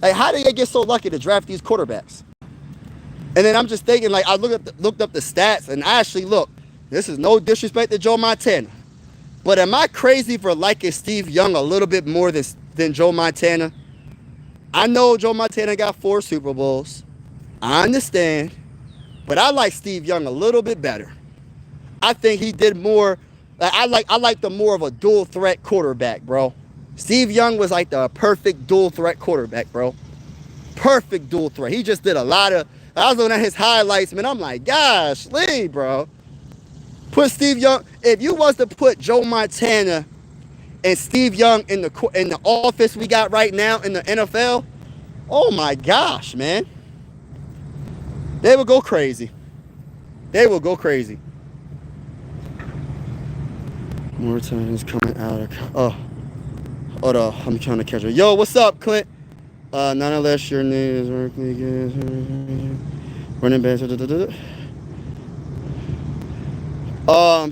Like, how did they get so lucky to draft these quarterbacks? And then I'm just thinking, like, I looked up the stats, and I actually looked. This is no disrespect to Joe Montana. But am I crazy for liking Steve Young a little bit more than Joe Montana? I know Joe Montana got 4 Super Bowls. I understand. But I like Steve Young a little bit better. I think he did more. I like the more of a dual threat quarterback, bro. Steve Young was like the perfect dual threat quarterback, bro. Perfect dual threat. He just did a lot of. I was looking at his highlights, man. I'm like, gosh, Lee, bro. Put Steve Young. If you was to put Joe Montana and Steve Young in the office we got right now in the NFL, oh my gosh, man. They would go crazy. They will go crazy. More times coming out of... Oh. Hold on. I'm trying to catch her. Yo, what's up, Clint? None unless your name is running back.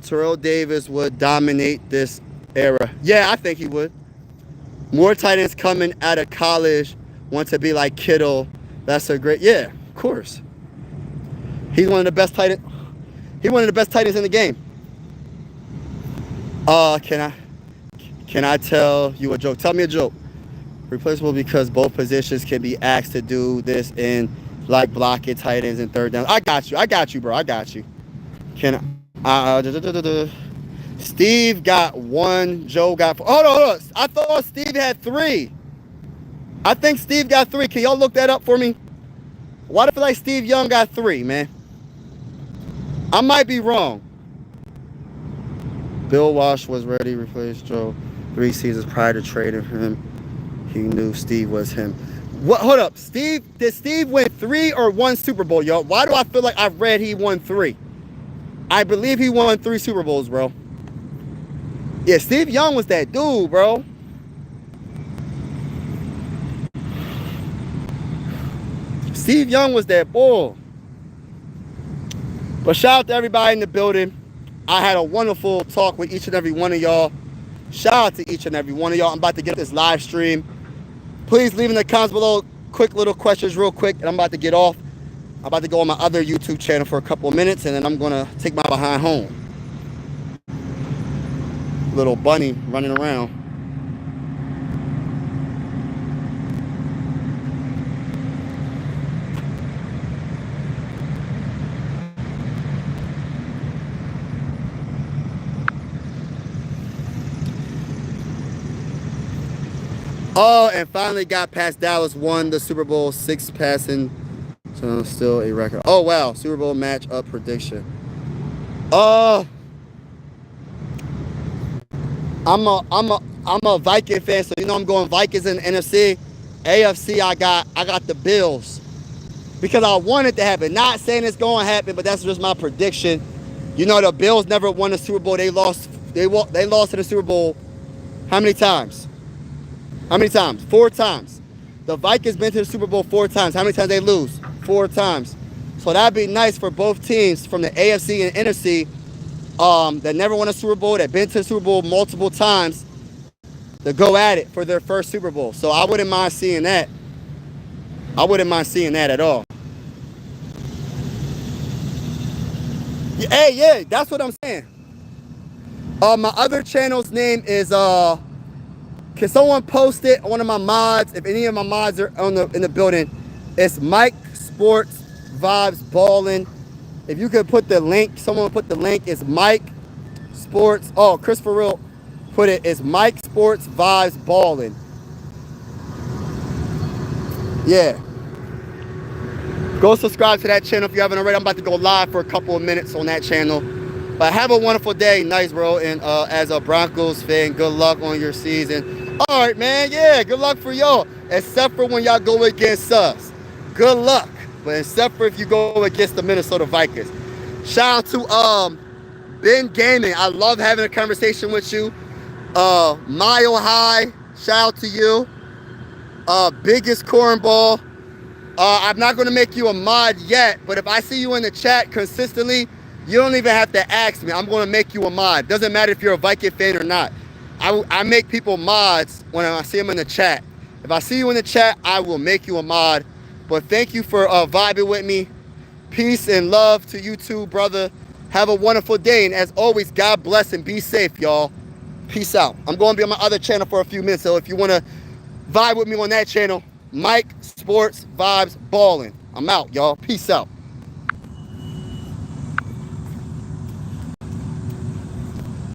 Terrell Davis would dominate this era. Yeah, I think he would. More tight ends coming out of college want to be like Kittle. That's a great... Yeah, of course. He's one of the best tight ends. He's one of the best tight ends in the game. Can I tell you a joke? Tell me a joke. Replaceable because both positions can be asked to do this in like blocking tight ends and third down. I got you, bro. I got you. Steve got 1. Joe got 4. Hold on. I thought Steve had 3. I think Steve got 3. Can y'all look that up for me? Why do I feel like Steve Young got 3, man? I might be wrong. Bill Walsh was ready to replace Joe 3 seasons prior to trading him. He knew Steve was him. What? Hold up. Did Steve win 3 or 1 Super Bowl, y'all? Why do I feel like I've read he won 3? I believe he won 3 Super Bowls, bro. Yeah, Steve Young was that dude, bro. Steve Young was that boy. But shout out to everybody in the building. I had a wonderful talk with each and every one of y'all. Shout out to each and every one of y'all. I'm about to get this live stream. Please leave in the comments below quick little questions real quick, and I'm about to get off. I'm about to go on my other YouTube channel for a couple of minutes, and then I'm going to take my behind home. Little bunny running around. Oh, and finally got past Dallas, won the Super Bowl, 6 passing, so still a record. Oh wow, Super Bowl match up prediction. I'm a Viking fan, so you know I'm going Vikings in the NFC. AFC, I got the Bills because I want it to happen. Not saying it's going to happen, but that's just my prediction. You know the Bills never won a Super Bowl. They lost in the Super Bowl. How many times? How many times? 4 times. The Vikings been to the Super Bowl 4 times. How many times they lose? 4 times. So that'd be nice for both teams from the AFC and NFC that never won a Super Bowl, that been to the Super Bowl multiple times, to go at it for their first Super Bowl. So I wouldn't mind seeing that. I wouldn't mind seeing that at all. Hey, yeah, that's what I'm saying. My other channel's name is can someone post it? One of my mods, if any of my mods are in the building, it's Mike Sports Vibes Ballin'. If you could put the link, someone put the link. It's Mike Sports. Oh, Christopher Real put it. It's Mike Sports Vibes Ballin'. Yeah. Go subscribe to that channel if you haven't already. I'm about to go live for a couple of minutes on that channel. But have a wonderful day. Nice, bro. And as a Broncos fan, good luck on your season. All right, man. Yeah, good luck for y'all. Except for when y'all go against us. Good luck. But except for if you go against the Minnesota Vikings. Shout out to Ben Gaming. I love having a conversation with you. Mile High. Shout out to you. Biggest Cornball. I'm not going to make you a mod yet, but if I see you in the chat consistently, you don't even have to ask me. I'm going to make you a mod. Doesn't matter if you're a Viking fan or not. I make people mods when I see them in the chat. If I see you in the chat, I will make you a mod. But thank you for vibing with me. Peace and love to you too, brother. Have a wonderful day. And as always, God bless and be safe, y'all. Peace out. I'm going to be on my other channel for a few minutes. So if you want to vibe with me on that channel, Mike Sports Vibes Ballin'. I'm out, y'all. Peace out.